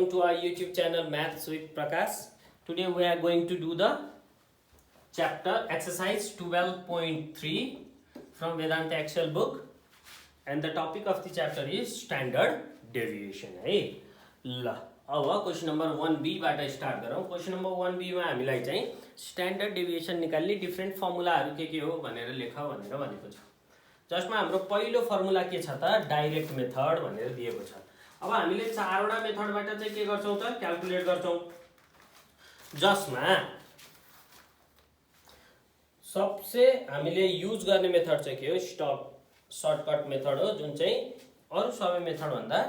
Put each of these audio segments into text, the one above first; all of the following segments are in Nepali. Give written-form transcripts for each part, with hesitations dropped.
To our YouTube channel Maths with Prakash. Today we are going to do the chapter exercise 12.3 from Vedanta Excel book, and the topic of the chapter is standard deviation. Hey, ल अब क्वेश्चन नंबर 1B बाट स्टार्ट गरौँ. क्वेश्चन नंबर 1B मा हामीलाई चाहिँ स्ट्यान्डर्ड डेभिएसन निकाल्ने डिफरेन्ट फर्मुलाहरु के हो भनेर लेख भनेर भनेको छ. जसमा हाम्रो पहिलो फर्मुला के छ त डाइरेक्ट मेथड भनेर दिएको छ. अब हामीले चारवटा मेथडबाट चाहिँ के गर्छौं त क्याल्कुलेट गर्छौं. जसमा सबसे हामीले युज गर्ने मेथड चाहिँ के हो सर्टकट मेथड हो, जुन चाहिँ अरु सबै मेथड भन्दा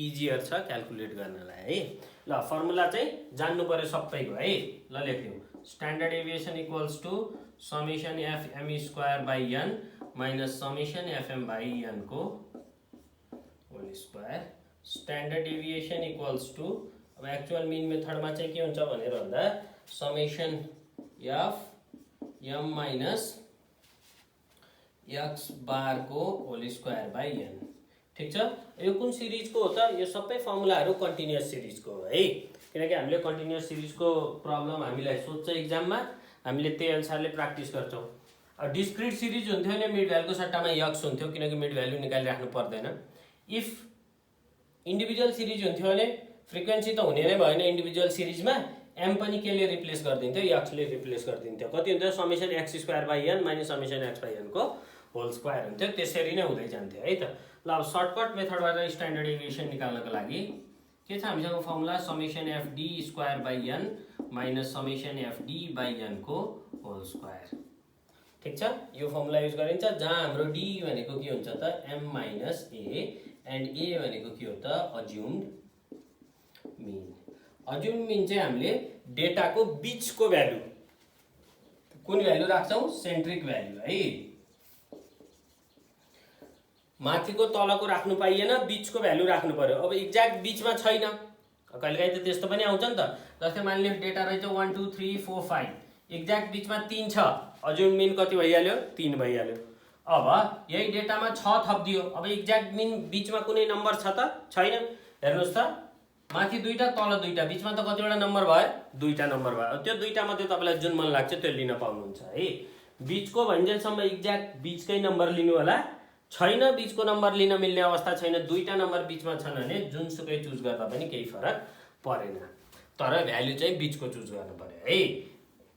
इजियर छ क्याल्कुलेट गर्नलाई है. ल फर्मुला चाहिँ जान्नु पर्यो सबैको है. ल लेख्दियौ. Standard deviation equals to summation fm square by n minus summation fm by n को whole square. Standard deviation equals to अब एक्चुअल मिन मेथडमा चाहिँ के हुन्छ भनेर भन्दा summation f m minus x bar को होल स्क्वायर बाइ n. ठीक छ. यो कुन सिरिजको हो त? यो सबै फर्मुलाहरु कन्टिन्युअस सिरिजको हो है. किनकि हामीले कन्टिन्युअस सिरिजको प्रब्लम हामीलाई सोध्छ एक्जाममा, हामीले त्यही अनुसारले प्र्याक्टिस गर्छौं. अब डिस्क्रिट सिरिज हुन्थ्यो भने मिड भ्यालुको सट्टामा x हुन्थ्यो, किनकि मिड भ्यालु निकालिराख्नु पर्दैन. इफ इन्डिभिजुअल सिरिज हुन्थ्यो भने फ्रिक्वेन्सी त हुने नै भएन. इन्डिभिजुअल सिरिजमा m पनि केले रिप्लेस गरिदिन्थ्यो? x ले रिप्लेस गरिदिन्थ्यो. कति हुन्थ्यो? Summation x square by n minus summation x by n को होल स्क्वायर हुन्थ्यो. त्यसरी नै हुँदै जान्थ्यो है त. ल अब सर्टकट मेथडबाट स्ट्यान्डर्ड डेभिएसन निकाल्नको लागि के छ हामीसँग formula summation fd square by n minus summation fd by n को होल स्क्वायर. ठीक छ. यो फर्मुला युज गरिन्छ जहाँ हाम्रो d भनेको के हुन्छ त m minus a and a भनेको के हो त अज्युम्ड मिन. अज्युम्ड मिन चाहिँ हामीले डेटाको बीचको भ्यालु कुन भ्यालु राख्छौं? सेन्ट्रिक भ्यालु है. माथिको तलको राख्नु पाइएन, बीचको भ्यालु राख्नु पर्यो. अब एक्ज्याक्ट बीचमा छैन, कहिलेकाहीँ त त्यस्तो पनि आउँछ नि त. जस्तै मानिलिनु डेटा रहेछ 1 2 3 4 5, एक्ज्याक्ट बीचमा 3 छ, अज्युम्ड मिन कति भइहाल्यो? 3 भइहाल्यो. अब यही डेटामा 6 थप्दियो. अब एक्ज्याक्ट मिन बीचमा कुनै नम्बर छ त? छैन. हेर्नुस् त, माथि दुईटा तल दुईटा, बीचमा त कतिवटा नम्बर भयो? दुईटा नम्बर भयो. त्यो दुईटा मध्ये तपाईलाई जुन मन लाग्छ त्यो लिन पाउनुहुन्छ है. बीचको भइन्जेलसम्म एक्ज्याक्ट बीचकै नम्बर लिनु होला. छैन, बीचको नम्बर लिन मिल्ने अवस्था छैन, दुईटा नम्बर बीचमा छन् भने जुनसुकै चुज गर्दा पनि केही फरक परेन. तर भ्यालु चाहिँ बीचको चुज गर्नु पर्यो है.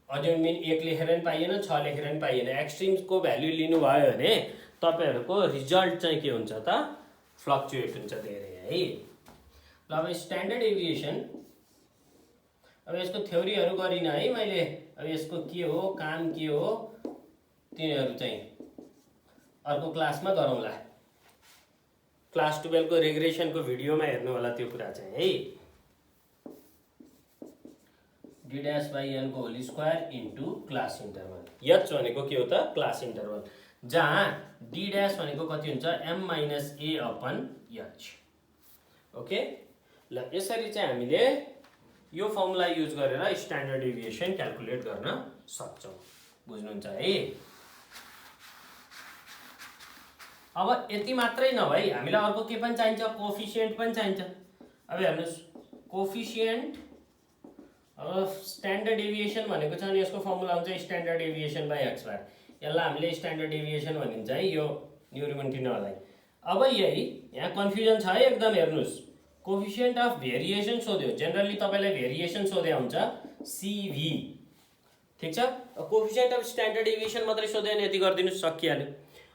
अज्युम्ड मिन 1 लेखेर पनि पाइएन, 6 लेखेर पनि पाइएन. एक्सट्रिमको भ्यालु लिनु भयो भने तपाईहरुको रिजल्ट चाहिँ के हुन्छ त फ्लक्चुएट हुन्छ धेरै है. ल अब स्ट्यान्डर्ड डेभिएसन, अब यसको थ्योरीहरु गरिन है मैले. अब यसको के हो, काम के हो, तिनीहरु चाहिँ अर्को क्लासमा गरौँला. क्लास 12 को रेग्रेसन को भिडियोमा हेर्नु होला त्यो कुरा चाहिँ है. d dash by n को whole square into class interval. h भनेको के हो त क्लास इन्टरभल, जहाँ d dash भनेको कति हुन्छ? m minus a upon h. Okay. ल यसरी चाहिँ हामीले यो फर्मुला युज गरेर स्ट्यान्डर्ड डेभिएसन क्याल्कुलेट गर्न सक्छौं. बुझ्नुहुन्छ है. अब यति मात्रै नभई हामीलाई अर्को के पनि चाहिन्छ? कोफिसिएन्ट पनि चाहिन्छ. अब हेर्नुस्, कोफिसिएन्ट अब स्ट्यान्डर्ड डेभिएसन भनेको छ अनि यसको फर्मुला हुन्छ स्ट्यान्डर्ड डेभिएसन बाइ x बार. यसलाई हामीले स्ट्यान्डर्ड डेभिएसन भनिन्छ है यो न्युमेरिकललाई. अब यही यहाँ कन्फ्युजन छ है एकदम. हेर्नुस्, कोफिसिएन्ट अफ भेरिएसन सोध्यो. जनरली तपाईलाई भेरिएसन सोधे हुन्छ CV. ठीक छ. कोफिसिएन्ट अफ स्ट्यान्डर्ड डेभिएसन मात्रै सोध्यो भने यति गरिदिनुस्, सकिहाल्यो.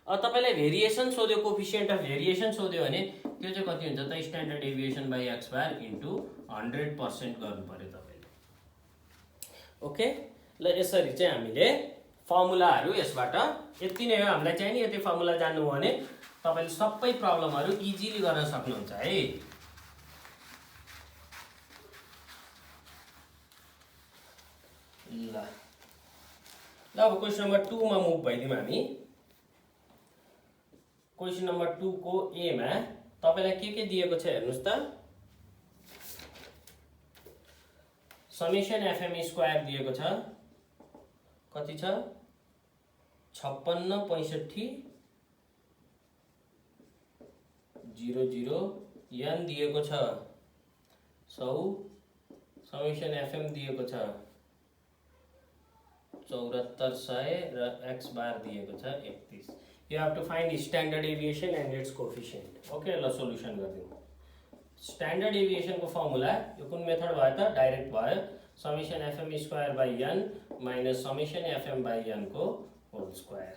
अब तपाईलाई भेरिएसन सोध्यो, कोफिसिएन्ट अफ भेरिएसन सोध्यो भने त्यो चाहिँ कति हुन्छ त standard deviation by x bar into 100% गर्नु पर्यो तपाईले. ओके. ल यसरी चाहिँ हामीले फर्मुलाहरु यसबाट यति नै हो हामीलाई चाहिँ नि. यति फर्मुला जान्नु हो भने तपाईले सबै प्रब्लमहरु इजिली गर्न सक्नुहुन्छ है. ल अब क्वेशन नम्बर 2 मा मुभ भइदियौं हामी. क्वेशन नम्बर 2 को ए मा तपाईलाई के दिएको छ हेर्नुस् त. समेसन fm स्क्वायर दिएको छ. कति छ? 56 65 00 n दिएको छ 100 समेसन एफएम दिएको छ 7400 र एक्स बार दिएको छ 31। You have to find standard deviation and its coefficient. Okay ल सोल्युसन गर्दियौ। स्टैंडर्ड डेविएशन को फर्मुला यो कुन मेथड भयो त डाइरेक्ट भयो summation FM square by an minus summation FM by an को होल स्क्वायर।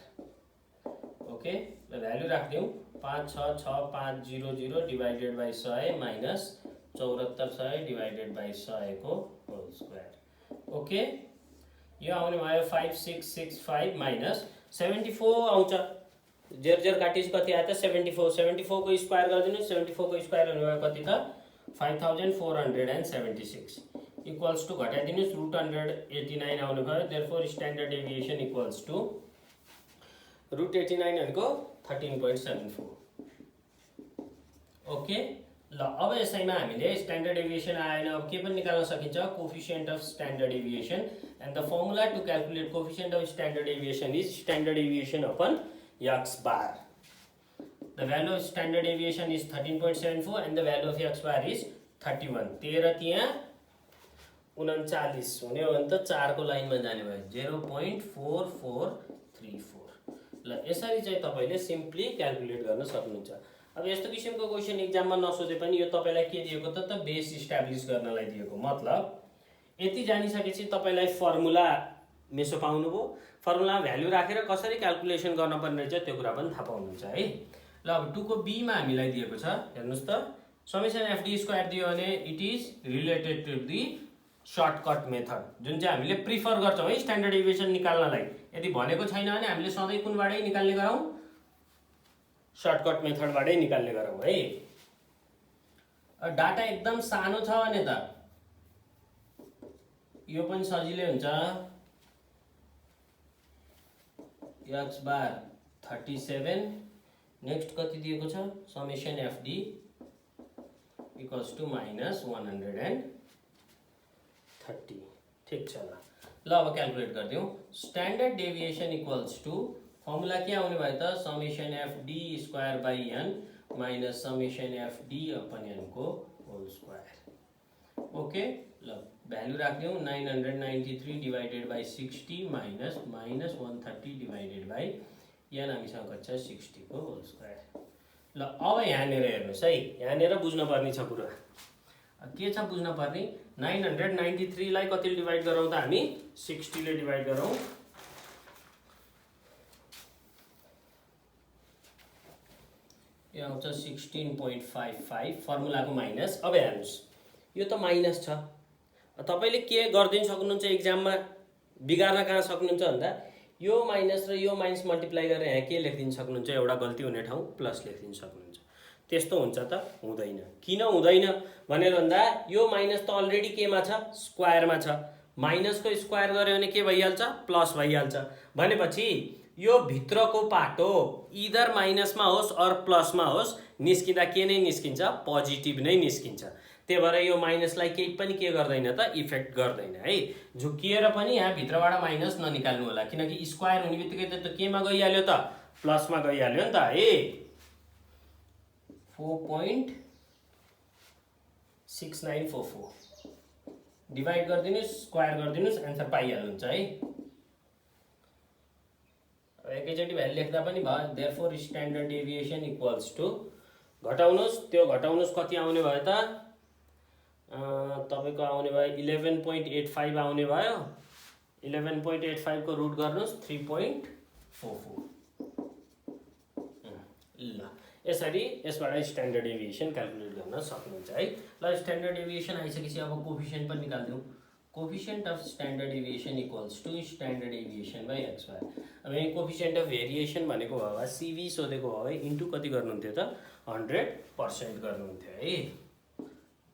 ओके ल भ्यालु राख्दियौ 56650 divided by 100 minus 7400 divided by 100 को होल स्क्वायर। ओके यो आउने भयो 5665 माइनस 74 आउँछ 0 काटिस कति आयो त 74 74 को स्क्वायर गरिदिनु 74 को स्क्वायर हुने भयो कति त 5476 इक्वल्स टु घटाइदिनुस् √189 आउने भयो। Therefore standard deviation equals to √89 भनेको 13.74। ओके ल अब यसैमा हामीले स्ट्यान्डर्ड डेभिएसन आएन अब के पनि निकाल्न सकिन्छ coefficient of standard deviation and the formula to calculate coefficient of standard deviation is standard deviation upon x bar. The value of standard deviation is 13.74 and the value of x bar is 31. 13 त्यहाँ 39 हुने हो भने त 4 को लाइनमा जाने भयो 0.4434। ल यसरी चाहिँ तपाईले सिम्पली क्याल्कुलेट गर्न सक्नुहुन्छ। अब यस्तो किसिमको क्वेशन एक्जाममा नसोधे पनि यो तपाईलाई के दिएको त बेस इस्टाब्लिश गर्नलाई दिएको। मतलब यति जानिसकेपछि तपाईलाई फर्मुला मेसो पाउनुभयो फर्मुला भ्यालु राखेर कसरी क्याल्कुलेसन गर्न पर्ने रहेछ त्यो कुरा पनि थाहा पाउनुहुन्छ है। ल अब 2 को बी मा हामीलाई दिएको छ हेर्नुस् त समेसन एफडी स्क्वायर दियो भने it is related to the shortcut method जुन चाहिँ हामीले प्रिफर गर्छौं है स्ट्यान्डर्ड डेभिएसन निकाल्नलाई। यदि भनेको छैन भने हामीले सधैँ कुनबाटै निकाल्ने गरौँ सर्टकट मेथडबाटै निकाल्ने गरौँ है। डाटा एकदम सानो छ भने त यो पनि सजिलै हुन्छ x बार 37 नेक्स्ट कति दिएको छ summation FD equals to minus 130। ठीक छ ल अब क्याल्कुलेट गर्दियौ। Standard deviation equals to formula के आउने भयो त summation FD square by an minus summation FD upon an को होल स्क्वायर। ओके ल भ्यालु राख्दियौ 993 divided by 60 minus 130 divided by यहाँ हामीसँग कति छ 60 को होल स्क्वायर। ल अब यहाँनिर हेर्नुस् है यहाँनिर बुझ्न पर्ने छ कुरा के छ बुझ्न पर्ने 993 लाई कतिले डिवाइड गरौँ त हामी 60 ले डिवाइड गरौँ। यो आउँछ 16.55 फर्मुलाको माइनस। अब हेर्नुस् यो त माइनस छ तपाईले के गर्दिन सक्नुहुन्छ एक्जाममा बिगार्न कहाँ सक्नुहुन्छ भन्दा यो माइनस र यो माइनस मल्टिप्लाई गरेर यहाँ के लेख्दिन सक्नुहुन्छ एउटा गल्ती हुने ठाउँ प्लस लेख्दिन सक्नुहुन्छ। त्यस्तो हुन्छ त हुँदैन। किन हुँदैन भनेर भन्दा यो माइनस त अलरेडी केमा छ स्क्वायरमा छ माइनसको स्क्वायर गर्यो भने के भइहाल्छ प्लस भइहाल्छ भनेपछि यो भित्रको पाटो इदर माइनसमा होस् अर प्लसमा होस् निस्किँदा के नै निस्किन्छ पोजिटिभ नै निस्किन्छ। त्यही भएर यो माइनसलाई केही पनि के गर्दैन त इफेक्ट गर्दैन है। झुकिएर पनि यहाँ भित्रबाट माइनस ननिकाल्नु होला किनकि स्क्वायर हुने बित्तिकै त केमा गइहाल्यो त प्लसमा गइहाल्यो नि त है। 4.6944 डिवाइड गरिदिनुस् स्क्वायर गरिदिनुस् आन्सर पाइहाल्नुहुन्छ है। एकैचोटि भ्यालु लेख्दा पनि भयो। Therefore standard deviation equals to घटाउनुस् त्यो घटाउनुस् कति आउने भयो त तपाईको आउने भयो 11.85 आउने भयो। 11.85 को रुट गर्नुस् 3.44। ल यसरी यसबाट स्ट्यान्डर्ड डेभिएसन क्याल्कुलेट गर्न सक्नुहुन्छ है। ल स्ट्यान्डर्ड डेभिएसन आइसकेपछि अब कोफिसिएन्ट पनि निकाल्दियौ। Coefficient of standard deviation equals to standard deviation by x bar. अब यहाँ कोफिसिएन्ट अफ भेरिएसन भनेको भए सिभी सोधेको भए इन्टु कति गर्नुहुन्थ्यो त 100% गर्नुहुन्थ्यो है।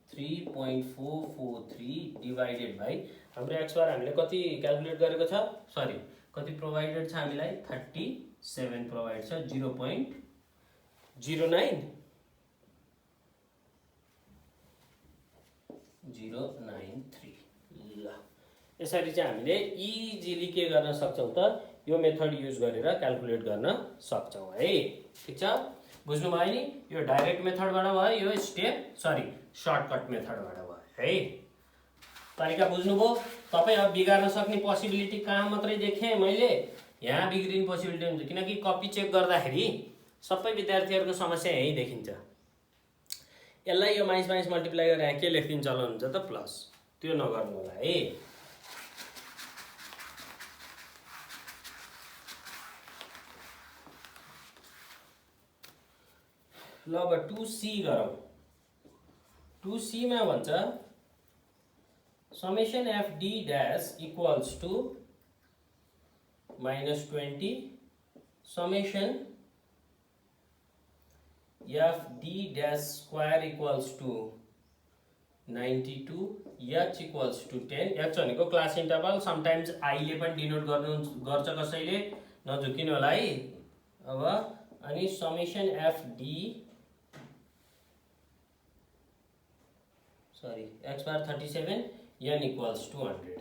3.443 डिवाइडेड बाई हाम्रो एक्स बार हामीले कति क्याल्कुलेट गरेको छ सरी कति प्रोभाइडेड छ हामीलाई 37 प्रोभाइड छ 0.093। ल यसरी चाहिँ हामीले इजिली के गर्न सक्छौं त यो मेथड युज गरेर क्याल्कुलेट गर्न सक्छौं है। ठीक छ बुझ्नु भयो नि यो डाइरेक्ट मेथडबाट भयो यो स्टेप सरी सर्टकट मेथडबाट भयो है। तरिका बुझ्नुभयो तपाईँ। अब बिगार्न सक्ने पोसिबिलिटी कहाँ मात्रै देखेँ मैले, यहाँ बिग्रिने पोसिबिलिटी हुन्छ, किनकि कपी चेक गर्दाखेरि सबै विद्यार्थीहरूको समस्या यहीँ देखिन्छ। यसलाई यो माइस माइस मल्टिप्लाई गरेर यहाँ के लेखिदिन चलाउनुहुन्छ त प्लस, त्यो नगर्नु होला है। ल अब 2c गरौँ। 2c मा भन्छ summation F D dash equals to -20 summation F D dash square equals to 92 h equals to 10। h भनेको क्लास इन्टरभल, समटाइम्स आईले पनि डिनोट गर्छ कसैले, नझुकिनु होला है। अब अनि summation F D x bar 37 n equals to 100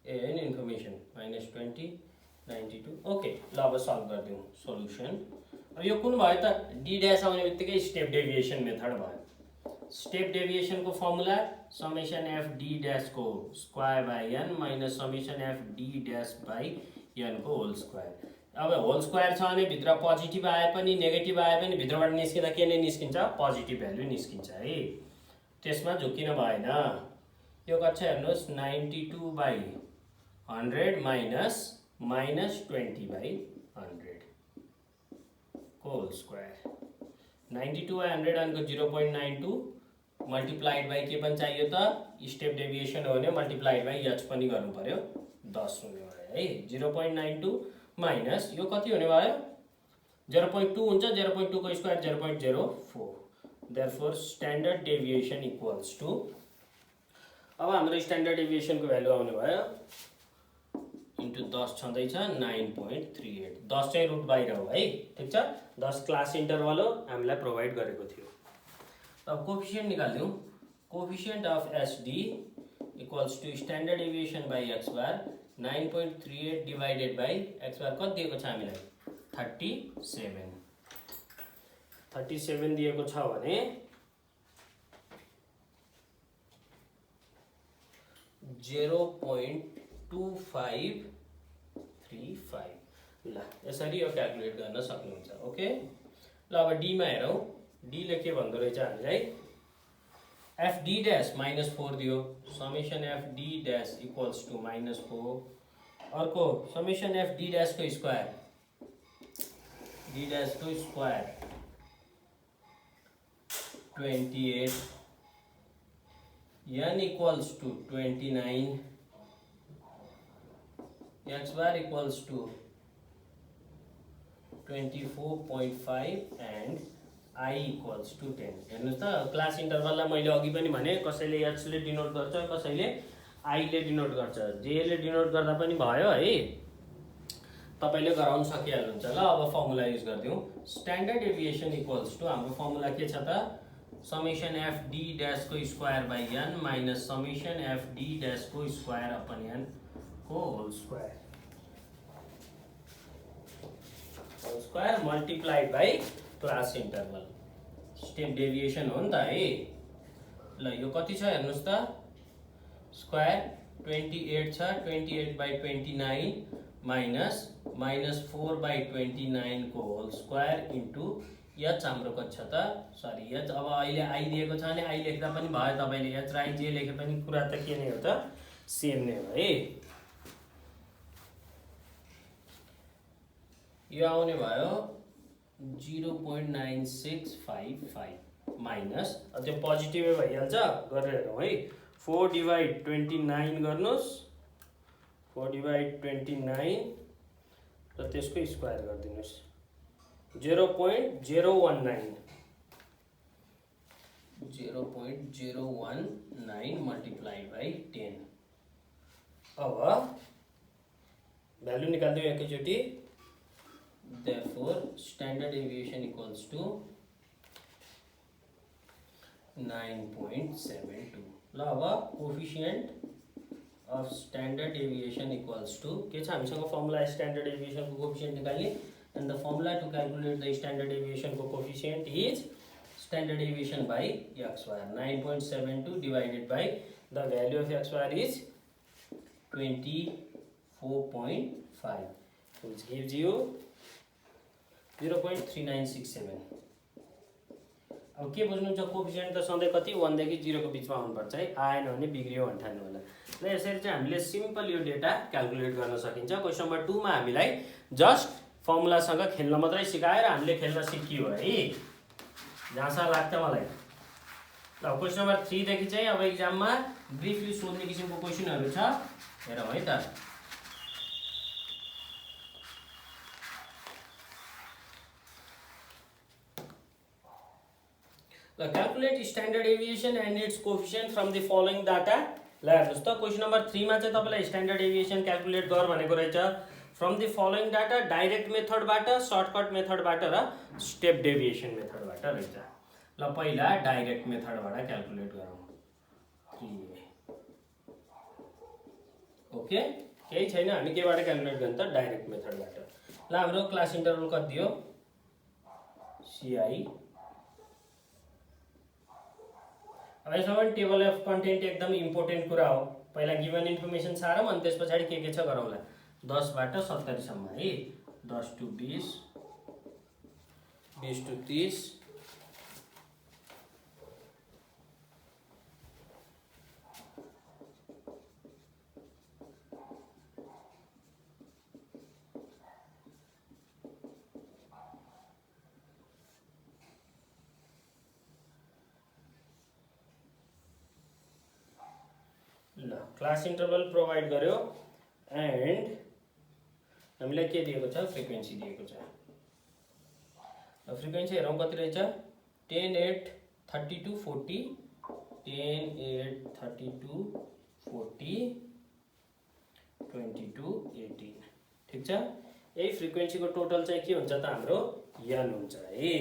N information -20 92। Okay, ल अब सल्भ गरिदिउँ सोल्युसन। अब यो कुन भयो त, डी ड्यास आउने बित्तिकै स्टेप डेभिएसन मेथड भयो। स्टेप डेभिएसन को formula summation F D dash को square by an minus summation F D dash by an को होल स्क्वायर। अब होल स्क्वायर छ भने भित्र पोजिटिभ आए पनि नेगेटिभ आए पनि भित्रबाट निस्किँदा के नै निस्किन्छ, पोजिटिभ भ्यालु निस्किन्छ है। त्यसमा झुकिन भएन। यो कति छ हेर्नुहोस्, 92/100 माइनस -20/100 को होल स्क्वायर। 92/100 अनको 0.92 मल्टिप्लाइड बाई के पनि चाहियो त, स्टेप डेभिएसन हो भने मल्टिप्लाइड बाई एच पनि गर्नु पर्यो, 10 हुने भयो है। 0.92 माइनस यो कति हुने भयो, 0.2 हुन्छ, 0.2 को square 0.04। Therefore standard deviation equals to, अब हाम्रो स्ट्यान्डर्ड डेभिएसन को भ्यालु आउने भयो इन्टु 10 छँदैछ 9.38। 10 चाहिँ रुट बाहिर हो है, ठिक छ। 10 क्लास इन्टरभल हो, हामीलाई प्रोभाइड गरेको थियो। अब कोफिसिएन्ट निकाल्दिउँ। Coefficient of SD equals to standard deviation by x bar 9.38 divided by x bar कति दिएको छ हामीलाई, 37। 37 दिएको छ भने 0.2535। ल यसरी यो क्याल्कुलेट गर्न सक्नुहुन्छ। ओके, ल अब डी मा हेरौँ। डी ले के भन्दो रहेछ हामीलाई, एफ डी डैश -4 दियो, summation F D dash equals to -4। अर्को समेसन एफ डी डैश को स्क्वायर, डी डैश को square 28 n equals to 29 x bar equals to 24.5 and I equals to 10। हेर्नुस् त, क्लास इन्टरभललाई मैले अघि पनि भने, कसैले h ले डिनोट गर्छ, कसैले I ले डिनोट गर्छ। j ले डिनोट गर्दा पनि भयो है, तपाईले गराउन सकिहाल्नुहुन्छ। ल अब फर्मुला युज गर्दिउँ। स्ट्यान्डर्ड डेभिएसन इक्वल्स टू, हाम्रो फर्मुला के छ त, समेसन एफ डी डैश को square by an minus summation F D dash को स्क्वायर अपन एन को whole square multiplied by class interval. Step deviation हो नि त है। ल यो कति छ हेर्नुस् त, स्क्वायर 28 छ, 28/29 माइनस -4/29 को होल स्क्वायर इन्टु एच हाम्रो कति छ त, सरी एच अब अहिले आई दिएको छ भने आई लेख्दा पनि भयो, तपाईले एच र आई जे लेखे पनि कुरा त के नै हो त, सेम नै हो है। यो आउने भयो 0.9655 माइनस, त्यो पोजिटिभै भइहाल्छ, गरेर हेरौँ है। 4/29 गर्नुस्, 4/29 र त्यसको स्क्वायर गरिदिनुस्, 0.019 मल्टिप्लाइड बाई 10। अब भ्यालु निकाल्दिउँ एकैचोटि। Therefore standard deviation equals to 9.72। ल अब coefficient of standard deviation equals to के छ हामीसँग फर्मुला, स्ट्यान्डर्ड डेभिएसन को कोफिसिएन्ट निकाल्ने, and the formula to calculate the standard deviation को coefficient is standard deviation by x bar. 9.72 divided by the value of x bar is 24.5, which gives you 0.3967. अब के बुझ्नुहुन्छ, कोफिसिएन्ट त सधैँ कति 1 देखि 0 को बिचमा हुनुपर्छ है, आएन भने बिग्रियो भने ठान्नु होला। ल यसरी चाहिँ हामीले सिम्पल यो डेटा क्याल्कुलेट गर्न सकिन्छ। क्वेसन नम्बर 2 मा हामीलाई जस्ट फर्मुलासँग खेल्न मात्रै सिकाएर हामीले खेल्न सिकियो है, जहाँसम्म लाग्छ मलाई। ल क्वेसन नम्बर 3 देखि चाहिँ अब एक्जाममा ब्रिफली सोध्ने किसिमको क्वेसनहरु छ, हेरौँ है त। Calculate standard deviation and its coefficient from the following data. ल हेर्नुस् त, क्वेसन नम्बर 3 मा चाहिँ तपाईलाई स्ट्यान्डर्ड डेभिएसन क्याल्कुलेट गर भनेको रहेछ। From the following data, direct मेथडबाट, सर्टकट मेथडबाट र स्टेप डेभिएसन मेथडबाट रहेछ। ल पहिला डाइरेक्ट मेथडबाट क्याल्कुलेट गरौँ। 3A ओके, केही छैन, हामी केबाट क्याल्कुलेट गर्ने त, डाइरेक्ट मेथडबाट। ल हाम्रो क्लास इन्टरभल कति दियो, CI। अब यसमा टेबल अफ कन्टेन्ट एकदम इम्पोर्टेन्ट कुरा हो। पहिला गिभन इन्फर्मेसन सारौँ अनि त्यस पछाडि के छ गरौँला। 10 बाट 70 सम्म है, 10 to 20, 20 to 30, class interval provide गर्यो एन्ड हामीलाई के दिएको छ, फ्रिक्वेन्सी दिएको छ। फ्रिक्वेन्सी हेरौँ कति रहेछ, 10, 8, 32, 40, 10, 8, 32, 40, 22, 18। ठिक छ, यही फ्रिक्वेन्सीको टोटल चाहिँ के हुन्छ त, हाम्रो n हुन्छ है।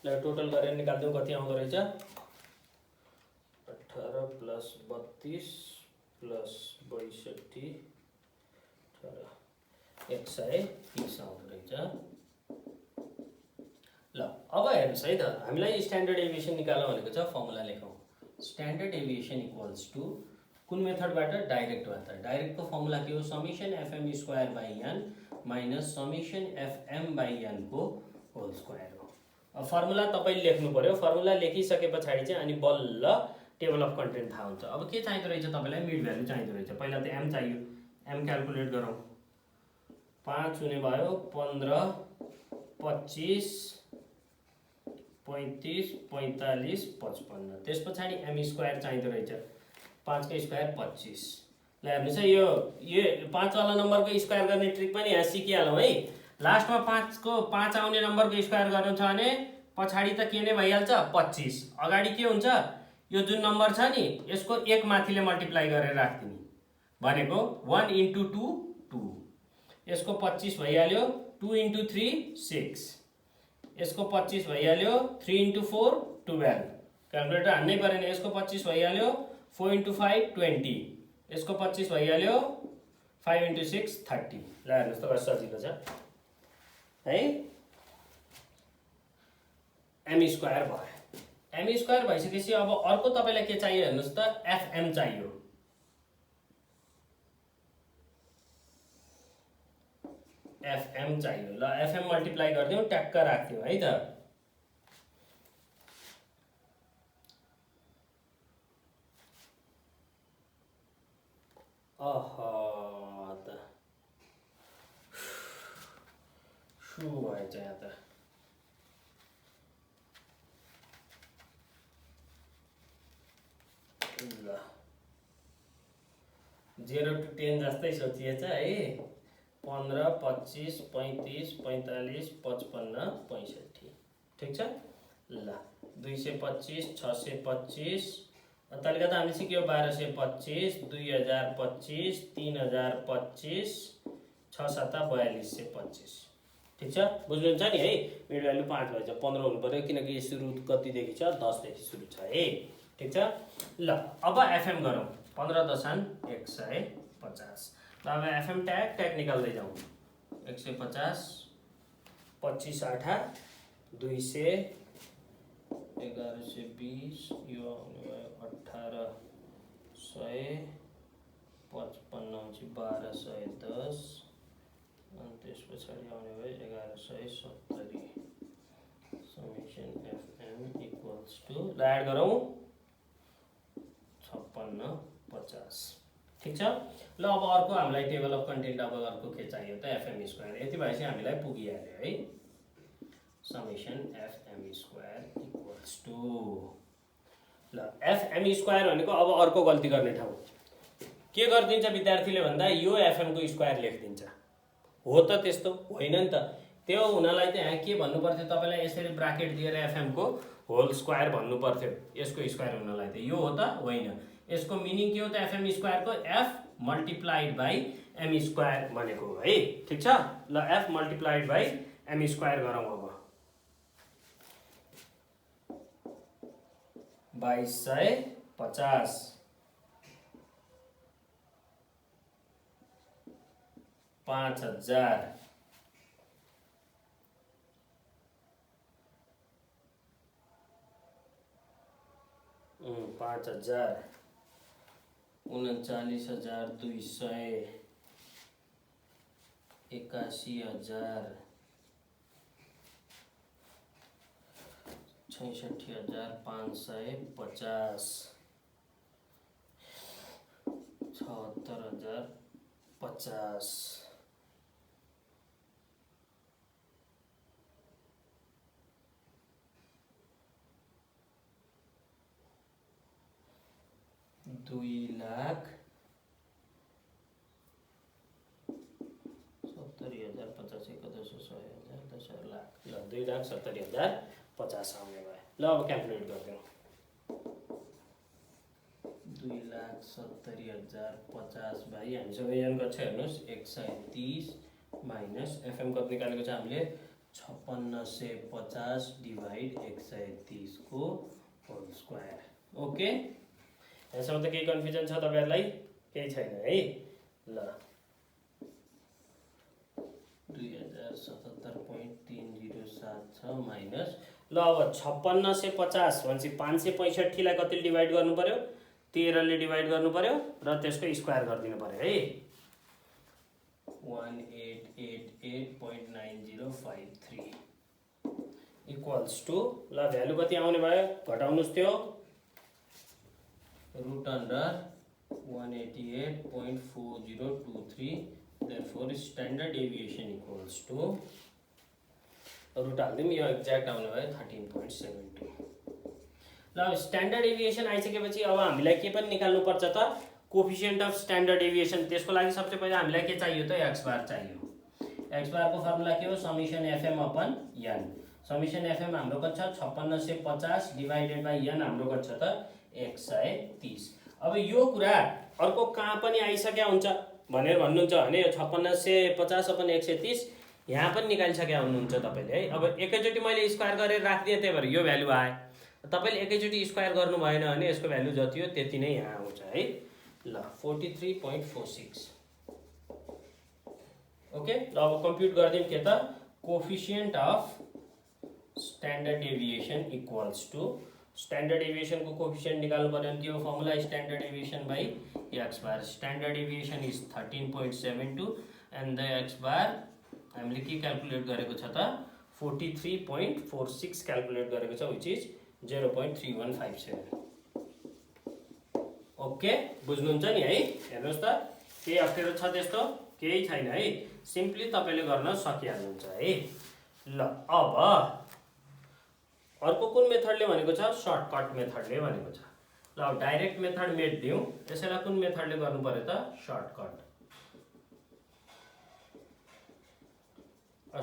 ल टोटल गरेर निकाल्दिउँ, कति आउँदो रहेछ, 18 प्लस 32 प्लस 62, 130 आउँदो रहेछ। ल अब हेर्नुहोस् है त, हामीलाई स्ट्यान्डर्ड डेभिएसन निकाल्नु भनेको छ, फर्मुला लेखौँ। स्ट्यान्डर्ड डेभिएसन इक्वल्स टु कुन मेथडबाट, डाइरेक्टबाट। डाइरेक्टको फर्मुला के हो, summation fm square by n minus summation fm by n को होल स्क्वायर हो। अब फर्मुला तपाईले लेख्नु पर्यो, फर्मुला लेखिसके पछाडि चाहिँ अनि बल्ल टेबल अफ कन्टेन्ट थाहा हुन्छ। अब के चाहिँदो रहेछ तपाईलाई, मिड भ्यालु चाहिँदो रहेछ। पहिला त m चाहियो, m क्याल्कुलेट गरौँ। 5 हुने भयो, 15, 25, 35, 45, 55। त्यस पछाडि m स्क्वायर चाहिँदो रहेछ, 5 को स्क्वायर 25। ल हेर्नुहोस् है, यो 5 वाला नम्बरको स्क्वायर गर्ने ट्रिक पनि यहाँ सिकिहालौँ है। लास्टमा 5 आउने नम्बरको स्क्वायर गर्नु छ भने पछाडि त के नै भइहाल्छ, 25। अगाडि के हुन्छ, यो जुन नम्बर छ नि यसको 1 माथिले मल्टिप्लाई गरेर राख्दिने भनेको 1 into 2 2, यसको 25 भइहाल्यो, 2 into 3 6, यसको 25 भइहाल्यो, 3 into 4 12। क्याल्कुलेटर हान्नै परेन, यसको 25 भइहाल्यो, 4 into 5 20, यसको 25 भइहाल्यो, 5 into 6 30। ल हेर्नुहोस् त कस्तो सजिलो छ है। m स्क्वायर भयो, m स्क्वायर भइसकेपछि अब अर्को तपाईलाई के चाहियो हेर्नुस् त, fm चाहियो। fm चाहियो। ल fm मल्टिप्लाई गर्दियौ, ट्याक्क राख्दियौ है त। त सु भएछ यहाँ त। ल 0 to 10 जस्तै सोचिएछ है। 15, 25, 35, 45, 55, 65। ठिक छ। ल 225, 625, तरिका त हामी सिक्यो, 1225, 2025, 3025, 6 7 4225। ठिक छ, बुझ्नुहुन्छ नि है। मिड भ्यालु 5 भएछ, 15 हुनु पर्यो किनकि सुरु कतिदेखि छ, 10 देखि सुरु छ है। ठिक छ। ल अब एफएम गरौँ, 15.150। ल अब एफएम ट्याग निकाल्दै जाउँ। 150, 25 8 1120 यो आउने भयो 1855 आउँछ 1210 अनि त्यस पछाडि आउने भयो 1170 समेसन एफएम इक्वल्स टु ल एड गरौँ 5650 ठीक छ। ल अब अर्को हामीलाई टेबल अफ कन्टेन्ट अब अर्को के चाहियो त एफएम स्क्वायर यति भएपछि हामीलाई पुगिहाल्यो है summation FM square equals to ल एफएम स्क्वायर भनेको अब अर्को गल्ती गर्ने ठाउँ के गरिदिन्छ विद्यार्थीले भन्दा यो एफएम को स्क्वायर लेखिदिन्छ हो त त्यस्तो होइन नि त त्यो हुनलाई त यहाँ के भन्नु पर्थ्यो तपाईलाई यसरी ब्राकेट दिएर एफएम को होल स्क्वायर भन्नु पर्थ्यो यसको स्क्वायर हुनलाई त यो हो त होइन यसको मिनिङ के हो त एफएम स्क्वायर को F multiplied by M square भनेको हो है ठीक छ। ल F multiplied by M square गरौँ अब 2250 5000 5000 39200 81000 66550 76050 2,70,050 लाख ल 2,70,050 आउने भयो। ल अब क्याल्कुलेट गरिदिउँ 2,70,050 भाइ हामीसँग यहाँ गर्छ हेर्नुहोस् 130 माइनस एफएम कति निकालेको छ हामीले 5650 डिभाइड 130 को होल स्क्वायर ओके यहाँसम्म त केही कन्फ्युजन छ तपाईहरुलाई केही छैन है ल 2077.307 छ माइनस ल अब 5650 भनेपछि 565 लाई कतिले डिवाइड गर्नु पर्यो 13 ले डिवाइड गर्नु पर्यो र त्यसको स्क्वायर गरिदिनु पर्यो है 1888.9053 इक्वल्स टु ल भ्यालु कति आउने भयो घटाउनुस् त्यो root under 188.4023 therefore standard deviation equals to root हाल्दिउँ यो एक्ज्याक्ट आउने भयो 13.72 ल स्ट्यान्डर्ड डेभिएसन आइसकेपछि अब हामीलाई के पनि निकाल्नु पर्छ त कोएफिसिएन्ट अफ स्ट्यान्डर्ड डेभिएसन त्यसको लागि सबसे पहिला हामीलाई के चाहियो त x बार चाहियो x बार को फर्मुला के हो summation fm upon n summation fm हाम्रो कति छ 5650 डिवाइडेड बाइ n हाम्रो कति छ त 130 अब यो कुरा अर्को कहाँ पनि आइसक्या हुन्छ भनेर भन्नुहुन्छ भने 5650 अपन 130 यहाँ पनि निकालिसक्या हुनुहुन्छ तपाईले है अब एकैचोटी मैले स्क्वायर गरेर राख्दिए त्यही भएर यो भ्यालु आयो तपाईले एकैचोटी स्क्वायर गर्नु भएन भने यसको भ्यालु जति हो त्यति नै यहाँ आउँछ है ल 43.46 ओके ल अब कम्प्युट गर्दियौं के त coefficient of standard deviation equals to standard deviation को कोएफिसिएन्ट निकाल्नु पर्यो भने त्यो formula standard deviation by x bar standard deviation is 13.72 and the x bar हामीले के क्याल्कुलेट गरेको छ त 43.46 क्याल्कुलेट गरेको छ व्हिच इज 0.3157 ओके बुझ्नुहुन्छ नि है हेर्नुस् त केही अप्ठ्यारो छ त्यस्तो केही छैन है सिम्पली तपाईले गर्न सकिहाल्नुहुन्छ है ल अब अर्को कुन मेथडले भनेको छ सर्टकट मेथडले भनेको छ ल डाइरेक्ट मेथड मेट दिउँ त्यसैलाई कुन मेथडले गर्नु पर्यो त सर्टकट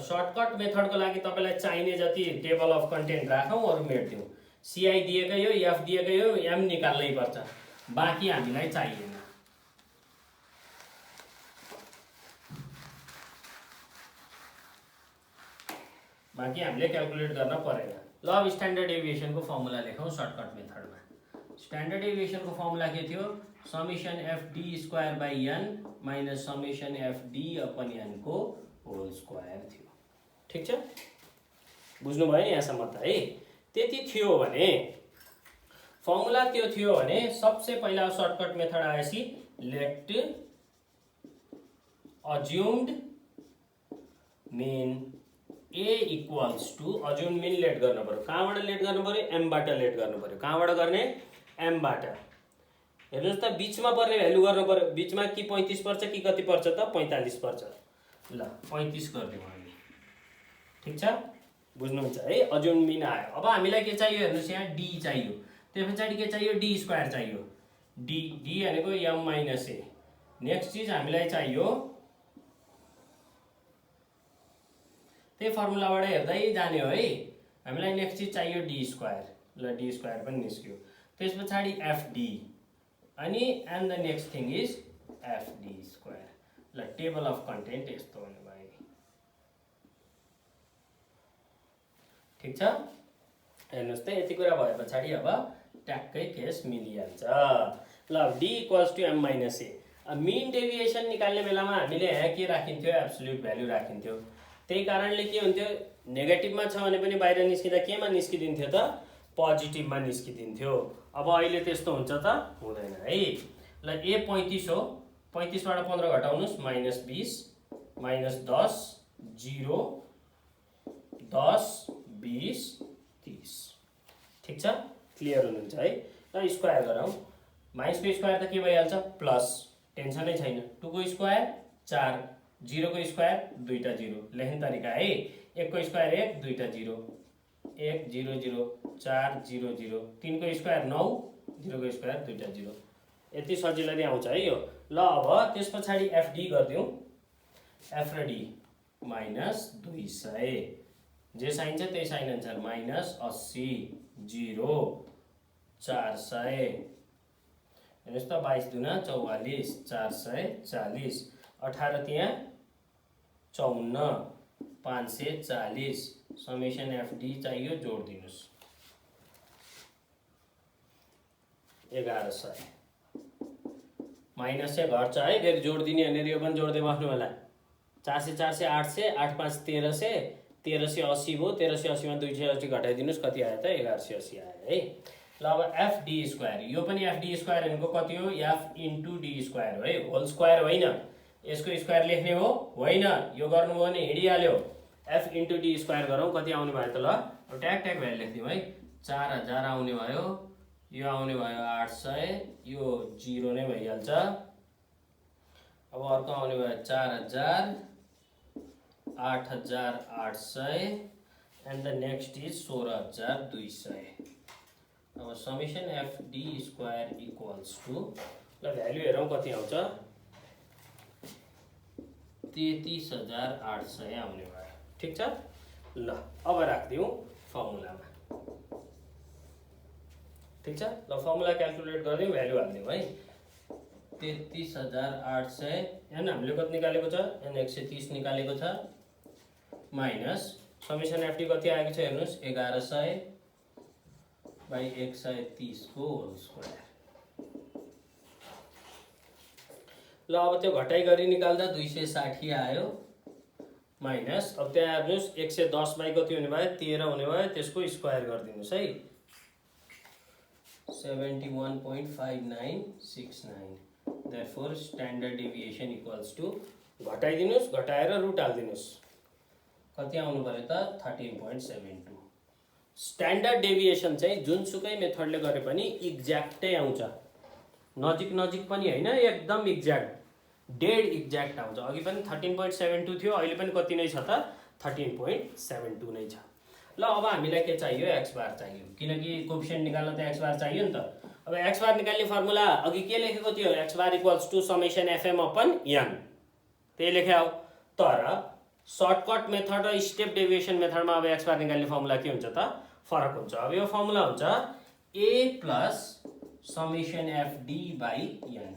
सर्टकट मेथडको लागि तपाईलाई चाहिने जति टेबल अफ कन्टेन्ट राखौं अरु मेट दिउँ सीआई दिएकै हो एफ दिएकै हो एम निकाल्नै पर्छ बाँकी हामीलाई चाहिएन बाँकी हामीले क्याल्कुलेट गर्न परेन ल अब स्ट्यान्डर्ड डेभिएसन को फर्मुला लेखौं सर्टकट मेथडमा स्ट्यान्डर्ड डेभिएसन को फर्मुला के थियो summation F D square by n minus summation F D upon n को होल स्क्वायर थियो ठीक छ बुझ्नुभयो नि यहाँसम्म त है। त्यति थियो भने फर्मुला त्यो थियो भने सबसे पहिला सर्टकट मेथड आएपछि let assumed mean A equals to assumed mean let गर्नु पर्यो। कहाँबाट लेट गर्नु पर्यो? एमबाट लेट गर्नु पर्यो। कहाँबाट गर्ने? एमबाट। हेर्नुहोस् त बिचमा पर्ने भ्यालु गर्नु पर्यो। बिचमा कि 35 पर्छ कि कति पर्छ त? 45 पर्छ। ल 35 गरिदिउँ हामी। ठिक छ, बुझ्नुहुन्छ है? अज्युम्ड मीन आयो। अब हामीलाई के चाहियो? हेर्नुहोस् यहाँ डी चाहियो। त्यस पछाडि के चाहियो? डी स्क्वायर चाहियो। डी डी भनेको एम माइनस ए। नेक्स्ट चिज हामीलाई चाहियो त्यही फर्मुलाबाट हेर्दै जाने हो है। हामीलाई नेक्स्ट चिज चाहियो डी स्क्वायर। ल डी स्क्वायर पनि निस्क्यो। त्यस पछाडि एफडी अनि and the next thing is FD square. ल टेबल अफ कन्टेन्ट यस्तो हुने भयो। ठिक छ, हेर्नुहोस् त यति कुरा भए पछाडि अब ट्याक्कै केस मिलिहाल्छ। ल D equals to M minus A. Mean deviation निकाल्ने बेलामा हामीले यहाँ के राखिन्थ्यो? Absolute value राखिन्थ्यो। त्यही कारणले के हुन्थ्यो? नेगेटिभमा छ भने पनि बाहिर निस्किँदा केमा निस्किदिन्थ्यो त? पोजिटिभमा निस्किदिन्थ्यो। अब अहिले त्यस्तो हुन्छ त? हुँदैन है। ल ए 35 हो। 35बाट 15 घटाउनुहोस् -20 -10 0 10 20 30। ठिक छ, क्लियर हुनुहुन्छ है? ल स्क्वायर गरौँ। माइनसको स्क्वायर त के भइहाल्छ? प्लस, टेन्सनै छैन। 2 को स्क्वायर 4, 0 को स्क्वायर 2टा 0। लेख्ने तरिका है, 1 को स्क्वायर 1, 2टा 0, 1 0 0 4 0 0, 3 को स्क्वायर 9, 0 को स्क्वायर 2टा 0। यति सजिलै आउँछ है यो। ल अब त्यस पछाडि एफडी गरिदिउँ। एफ र डी -200। जे साइन छ त्यही साइन आन्सर। -80 0 400। हेर्नुहोस् त 22 दुना 44 440। 18 त्यहाँ 54 540। समेसन एफडी चाहियो, जोड दिनुहोस् 1100। माइनस चाहिँ घट्छ है, फेरि जोड दिने भनेर यो पनि जोड्दै बस्नु होला। 400 400 800 8 5 1300 1380 भयो। 1380 मा 280 घटाइदिनुहोस्, कति आयो त? 1180 आयो है। ल अब एफ डी स्क्वायर। यो पनि एफ डी स्क्वायर भनेको कति हो? एफ इन्टु डी स्क्वायर हो है, होल स्क्वायर होइन। यसको स्क्वायर लेख्ने हो होइन, यो गर्नुभयो भने हिँडिहाल्यो। एफ इन्टु डी स्क्वायर गरौँ, कति आउने भयो त? ल अब ट्याक ट्याक भ्यालु लेखिदिउँ है। 4000 आउने भयो, यो आउने भयो 800, यो 0 नै भइहाल्छ। अब अर्को आउने भयो 4000 8800 एन्ड द नेक्स्ट इज 16200। अब summation F D square equals to, ल भ्यालु हेरौँ कति आउँछ? 33800 आउने भयो। ठिक छ, ल अब राखिदिउँ फर्मुलामा। ठिक छ, ल फर्मुला क्याल्कुलेट गरिदिउँ, भ्यालु हालिदिउँ है। 33800 एन हामीले कति निकालेको छ? एन 130 निकालेको छ, माइनस समेसन एफडी कति आएको छ? हेर्नुहोस् 1100 बाई 130 को होल स्क्वायर। ल अब त्यो घटाइ गरी निकाल्दा 260 आयो, माइनस अब त्यहाँ हेर्नुहोस् 110 बाई कति हुने भयो? 13 हुने भयो। त्यसको स्क्वायर गरिदिनुहोस् है, 71.5969। Therefore standard deviation equals to, घटाइदिनुहोस्, घटाएर रुट हालिदिनुहोस्, कति आउनु पर्यो त? 13.72। स्ट्यान्डर्ड डेभिएसन चाहिँ जुनसुकै मेथडले गरे पनि एक्ज्याक्टै आउँछ। नजिक नजिक पनि होइन, एकदम एक्ज्याक्ट, डेड एक्ज्याक्ट आउँछ। अघि पनि 13.72 थियो, अहिले पनि कति नै छ त? 13.72 नै छ। ल अब हामीलाई के चाहियो? एक्स बार चाहियो, किनकि कोफिसिएन्ट निकाल्न त एक्स बार चाहियो नि त। अब एक्स बार निकाल्ने फर्मुला अघि के लेखेको थियो? X bar equals to summation FM upon N, त्यही लेखे हो। तर सर्टकट मेथड र स्टेप डेभिएसन मेथडमा अब एक्स बार निकाल्ने फर्मुला के हुन्छ त? फरक हुन्छ। अब यो फर्मुला हुन्छ a plus summation FD by an.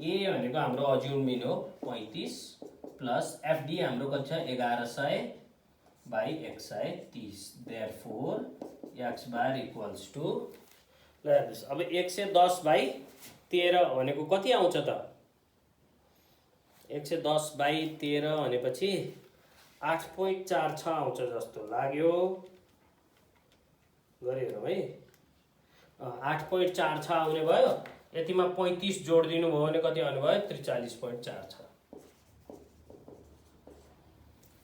A भनेको हाम्रो अज्युम मिन हो 35 प्लस एफडी हाम्रो कति छ? 1100 by 130। Therefore X bar equals to, ल हेर्नुहोस् अब 110 बाई 13 भनेको कति आउँछ त? 110 बाई 13 भनेपछि 8.46 आउँछ जस्तो लाग्यो। गरे हेरौँ है 8.4 छ आउने भयो यतिमा 35 जोड दिनुभयो भने कति आउने भयो 43.4 छ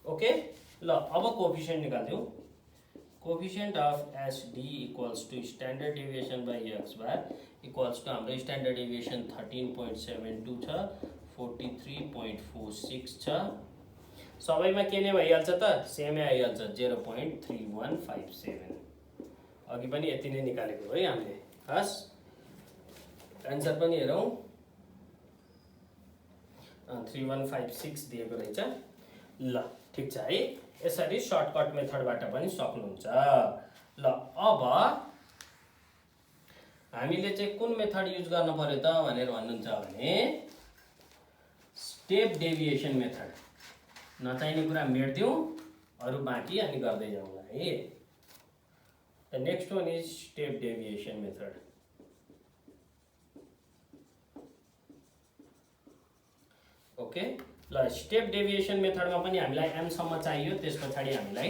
ओके ल अब कोफिसिएन्ट निकाल्दियौ coefficient of SD equals to standard deviation by x bar equals to हाम्रो स्ट्यान्डर्ड डेभिएसन 13.72 छ 43.46 छ सबैमा के नै भइहाल्छ त सेमै आइहाल्छ 0.3157 अघि पनि यति नै निकालेको है हामीले हस् आन्सर पनि हेरौँ 3156 दिएको रहेछ ल ठीक छ है यसरी सर्टकट मेथडबाट पनि सक्नुहुन्छ ल अब हामीले चाहिँ कुन मेथड युज गर्न पर्यो त भनेर भन्नुहुन्छ भने स्टेप डेभिएसन मेथड नचाहिने कुरा मेट्दियौ अरु बाँकी अनि गर्दै जाउँला है the next one is step deviation method okay ल स्टेप डेभिएसन मेथडमा पनि हामीलाई m सम्म चाहियो त्यसपछि हामीलाई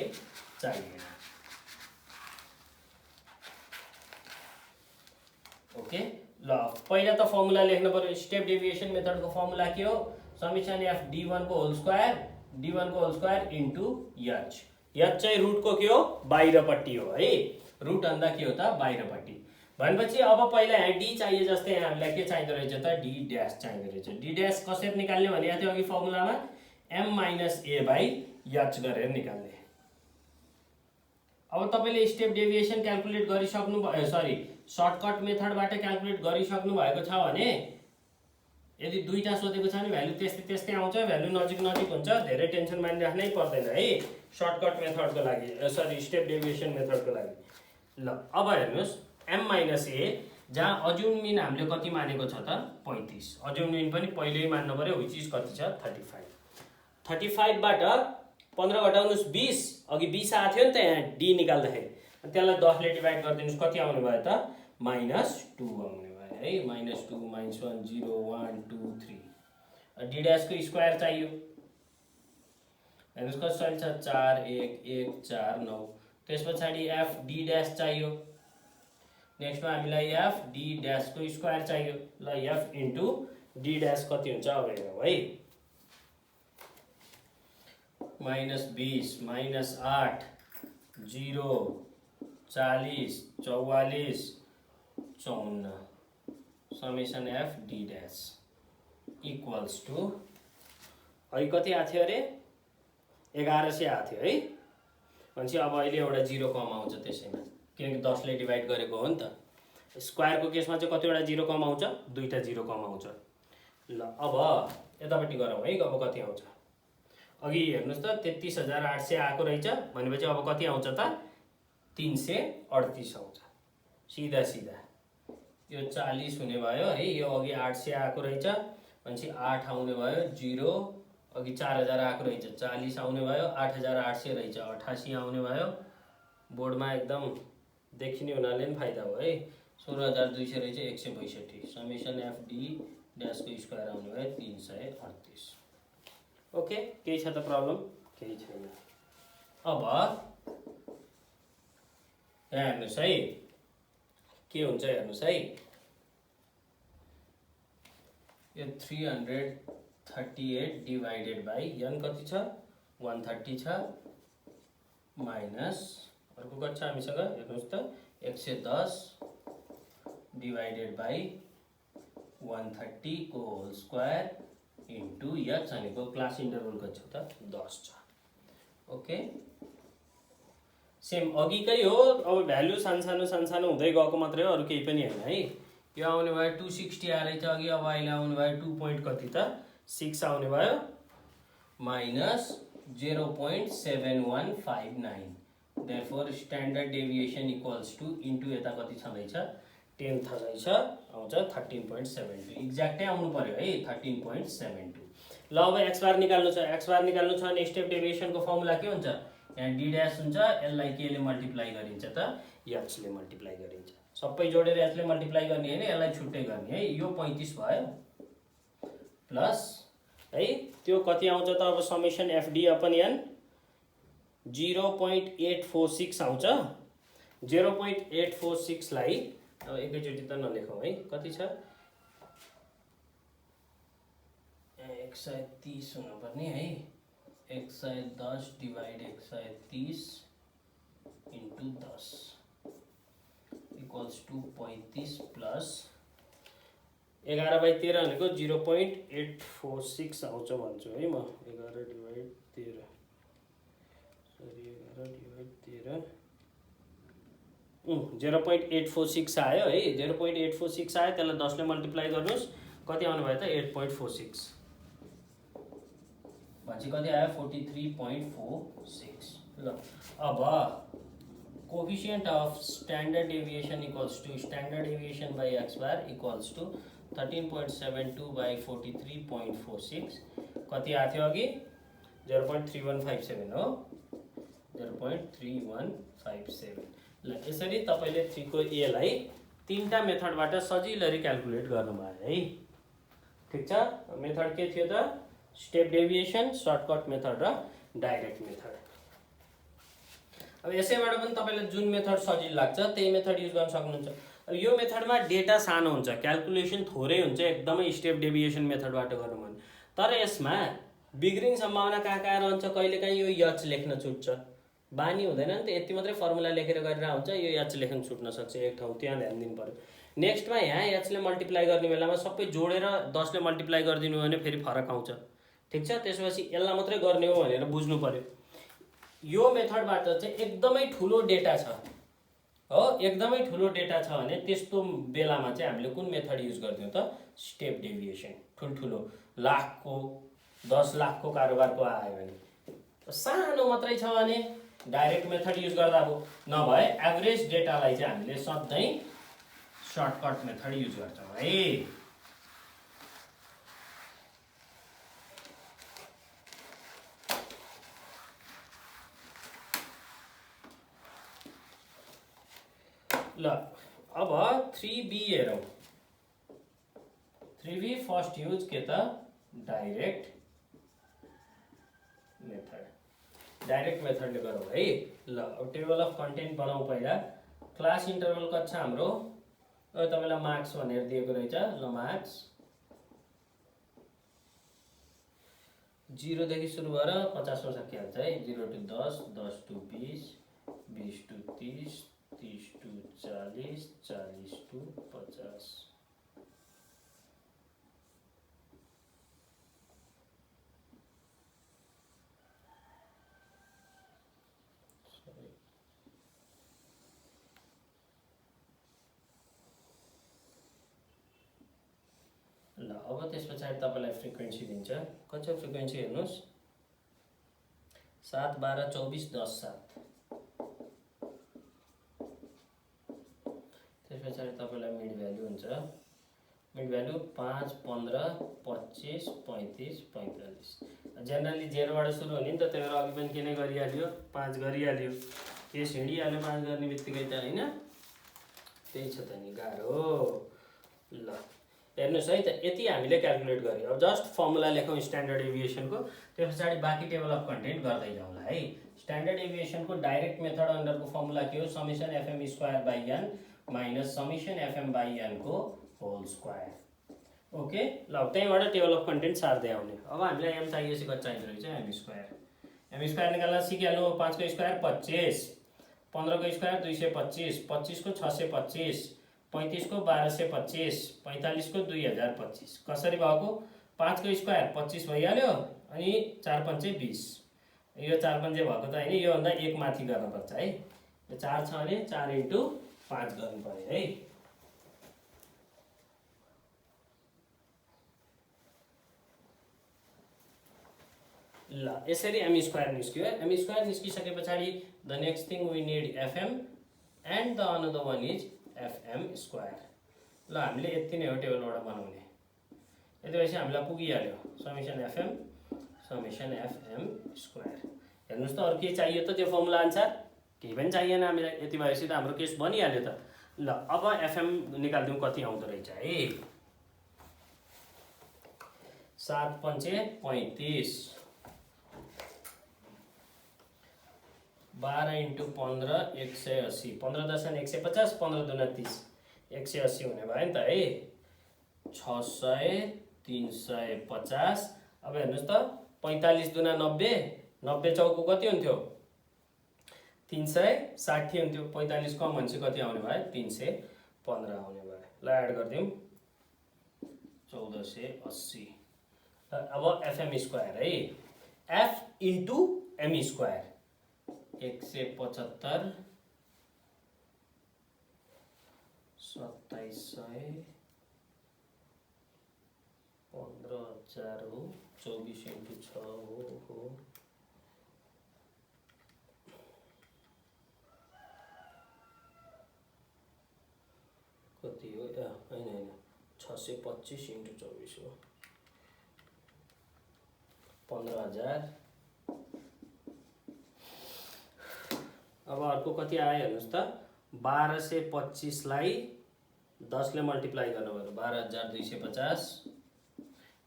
चाहिएन ओके ल पहिला त फर्मुला लेख्नु पर्यो स्टेप डेभिएसन मेथडको फर्मुला के हो समेसन f d1 को होल स्क्वायर इन्टु h चाहिँ रुटको के हो बाहिरपट्टि हो है रुट भन्दा के हो त बाहिरपट्टि भनेपछि अब पहिला यहाँ d चाहिए जस्तै यहाँ हामीलाई के चाहिँदो रहेछ त d ड्याश चाहिँदो रहेछ d ड्याश कसरी निकाल्ने भने थियो अघि फर्मुलामा m - a h गरेर निकाल्ने अब तपाईले स्टेप डेभिएसन क्याल्कुलेट गरिसक्नु भयो सरी सर्टकट मेथडबाट क्याल्कुलेट गरिसक्नु भएको छ भने यदि दुईटा सोधेको छ भने भ्यालु त्यस्तै आउँछ भ्यालु नजिक हुन्छ धेरै टेन्सन मानिराख्नै पर्दैन है सर्टकट मेथडको लागि सरी स्टेप डेभिएसन मेथडको लागि ल अब हेर्नुस् m - a जहाँ अज्युम मिन हामीले कति मानेको छ त 35 अज्युम मिन पनि पहिल्यै मान्नु पर्यो व्हिच इज कति छ 35 बाट 15 घटाउनुस् 20 अघि 20 आएको थियो नि त यहाँ d निकाल्दाखेरि त्यसलाई 10 ले डिभाइड गरिदिनुस् कति आउने भयो त -2 आउने भयो है -2 -1 0 1 2 3 d ड्याश को स्क्वायर चाहियो हेर्नुस् कति छ 4 1 1 4 9 त्यसपछि f d ड्याश चाहियो नेक्स्ट में हामीलाई f d ड्याश को स्क्वायर चाहियो ल f इन्टु d ड्याश कति हुन्छ अब हेरौँ है -20 -8 0 40 44 54 summation f d dash equals to अहिले कति आएको थियो अरे 1100 आएको थियो है भनेपछि अब अहिले एउटा 0 कम आउँछ त्यसैमा किनकि 10 ले डिभाइड गरेको हो नि त स्क्वायर को केसमा चाहिँ कतिवटा 0 कम आउँछ दुईटा 0 कम आउँछ ल अब यतापट्टि गरौँ है अब कति आउँछ अघि हेर्नुस् त 33800 आएको रहेछ भनेपछि अब कति आउँछ त 338 आउँछ सीधा यो 40 हुने भयो है यो अघि 800 आएको रहेछ भनेपछि 8 आउने भयो 0 अघि 4000 आएको रहेछ 40 आउने भयो 8800 रहेछ 88 आउने भयो बोर्डमा एकदम देखिने हुनाले पनि फाइदा हो है 16200 रहेछ 162 समेसन f d ड्याश को स्क्वायर आउने भयो 338 ओके केही छ त प्रब्लम केही छैन अब यहाँ हेर्नुस् है के हुन्छ हेर्नुस् है यो 338 डिवाइडेड बाई n कति छ 130 छ माइनस अर्को कति छ हामीसँग हेर्नुस् त 110 डिवाइडेड बाई 130 को होल स्क्वायर इन्टु h भनेको क्लास इन्टरभल कति छ त 10 छ ओके सेम अघिकै हो अब भ्यालु सानसानो हुँदै गएको मात्रै हो अरु केही पनि हैन है यो आउने भयो 260 आ रहेछ अघि अब अहिले आउने भयो 2 point कति त 6 आउने भयो minus 0.7159 therefore standard deviation equals to into यता कति छँदैछ 10 थाहै छ आउँछ 13.72 एक्ज्याक्टै आउनु पर्यो है 13.72 ल अब x बार निकाल्नु छ भने स्टेप डेभिएसन को फर्मुला के हुन्छ यहाँ d ड्याश हुन्छ यसलाई के ले मल्टिप्लाई गरिन्छ त h ले मल्टिप्लाई गरिन्छ सबै जोडेर h ले मल्टिप्लाई गर्ने हैन यसलाई छुट्टै गर्ने है यो 35 भयो प्लस है त्यो कति आउँछ त अब समेसन fd अपन n 0.846 आउँछ 0.846 लाई अब एकैचोटि त नलेखौँ है, कति छ 130 हुनुपर्ने है, 110 divide 130 into 10 equals to 35 plus 11/13 भनेको 0.846 आउँछ भन्छु है म। 11 डिवाइड 13 सरी 11 डिवाइड 13 0.846 आयो है। 0.846 आयो, त्यसलाई 10 ले मल्टिप्लाई गर्नुहोस्, कति आउनु भयो त 8.46 भनेपछि कति आयो 43.46। ल अब coefficient of standard deviation equals to standard deviation by x bar equals to 13.72 by 43.46 कति आएको थियो अघि 0.3157 हो, 0.3157। ल यसरी तपाईले 3 को ए लाई तीनटा मेथडबाट सजिलरी क्याल्कुलेट गर्नुभयो है। ठीक छ, मेथड के थियो त स्टेप डेभिएसन, सर्टकट मेथड र डाइरेक्ट मेथड। अब यसैबाट पनि तपाईलाई जुन मेथड सजिलो लाग्छ त्यही मेथड युज गर्न सक्नुहुन्छ। अब यो मेथडमा डेटा सानो हुन्छ, क्याल्कुलेसन थोरै हुन्छ, एकदमै स्टेप डेभिएसन मेथडबाट गर्नु भने, तर यसमा बिग्रिङ सम्भावना कहाँ रहन्छ, कहिलेकाहीँ यो एच लेख्न छुट्छ, बानी हुँदैन नि त, यति मात्रै फर्मुला लेखेर गरेर हुन्छ, यो एच लेख्न छुट्न सक्छ एक ठाउँ, त्यहाँ ध्यान दिनु पर्यो। नेक्स्टमा यहाँ एचले मल्टिप्लाई गर्ने बेलामा सबै जोडेर 10 ले मल्टिप्लाई गरिदिनु भने फेरि फरक आउँछ। ठीक छ, त्यसपछि यसलाई मात्रै गर्ने हो भनेर बुझ्नु पर्यो। यो मेथडबाट चाहिँ एकदमै ठुलो डेटा छ हो, एकदमै ठुलो डेटा छ भने त्यस्तो बेलामा चाहिँ हामीले कुन मेथड युज गर्दियौँ त स्टेप डेभिएसन। ठुल्ठुलो लाखको 10 लाखको कारोबारको आयो भने, सानो मात्रै छ भने डाइरेक्ट मेथड युज गर्दा अब, नभए एभरेज डेटालाई चाहिँ हामीले सधैँ सर्टकट मेथड युज गर्छौँ है। ल अब 3B हेरौँ। 3B फर्स्ट युज के त डाइरेक्ट मेथड। डाइरेक्ट मेथडले गरौँ है। ल अब टेबल अफ कन्टेन्ट बनाऊ पहिला। क्लास इन्टरभल कति छ हाम्रो, तपाईँलाई मार्क्स भनेर दिएको रहेछ। ल मार्क्स 0 देखि सुरु भएर 50 मा सकिहाल्छ है। 0 to 10, 10 to 20, 20 to 30, 30 to 40, 40 to 50। ल अब त्यस पछाडि तपाईलाई फ्रिक्वेन्सी दिन्छ। कति छ फ्रिक्वेन्सी हेर्नुस्, 7, 12, 24, 10, 7। त्यस पछाडि तपाईलाई मिड भ्यालु हुन्छ। Mid value 5, 15, 25, 35, 45। जेनरली 0 बाट सुरु हुने नि त, त्यही भएर अघि पनि के नै गरिहाल्यो, 5 गरिहाल्यो। केस हिँडिहाल्यो 5 गर्ने बित्तिकै त हैन, त्यही छ त नि गाह्रो। ल हेर्नुस् है त, यति हामीले क्याल्कुलेट गर्यो। अब जस्ट फर्मुला लेखौँ स्ट्यान्डर्ड डेभिएसनको, त्यस पछाडि बाँकी टेबल अफ कन्टेन्ट गर्दै जाउँला है। स्ट्यान्डर्ड डेभिएसनको डाइरेक्ट मेथड अन्डरको फर्मुला के हो, summation FM square by an minus summation FM by an को होल स्क्वायर। ओके, ल त्यहीँबाट टेबल अफ कन्टेन्ट सार्दै आउने। अब हामीलाई एम चाहिएपछि कति चाहिँदो रहेछ, एम स्क्वायर। एम स्क्वायर निकाल्न सिकिहाल्नु। 5 को स्क्वायर 25, 15 को स्क्वायर 225, 25 को 625, 35 को 1225, 45 को 2025। कसरी भएको, 5 को स्क्वायर 25 भइहाल्यो, अनि 4 पंचे 20। यो 4 पंचे भएको त हैन, यो भन्दा 1 माथि गर्नुपर्छ है। यो 4 छ भने 4 इन्टु 5 गर्नु पर्यो है। ल यसरी एम स्क्वायर निस्क्यो। एम स्क्वायर निस्किसके पछाडि the next thing we need FM and the another one is FM square. ल हामीले यति नै हो टेबलबाट बनाउने। यति भएपछि हामीलाई पुगिहाल्यो समेसन एफएम स्क्वायर। हेर्नुस् त अरु के चाहियो त, त्यो फर्मुला अनुसार केही पनि चाहिएन हामीलाई। यति भएपछि त हाम्रो केस बनिहाल्यो त। ल अब एफएम निकाल्दिउँ कति आउँदो रहेछ है। 7 पंचे 35, 12 इंटू 15 180, 15 दशा 150, 15 दूना 30, 180 हुने भयो नि त है। 600 350। अब हेर्नुहोस् त 45 दूना 90, 90 चौको कति हुन्थ्यो 360 हुन्थ्यो। 45 कम भनेपछि कति आउने भयो 315 आउने भयो। ल एड गरिदिउँ 1480। अब एफएम स्क्वायर है, एफ इंटू एम स्क्वायर 175 2700 15,000 हो, 24 इंटू 6 हो कति हो होइन 625 इंटू 24 हो 15,000। अब अर्को कति आयो हेर्नुहोस् त 1225 लाई 10 ले मल्टिप्लाई गर्नुभयो 12,250।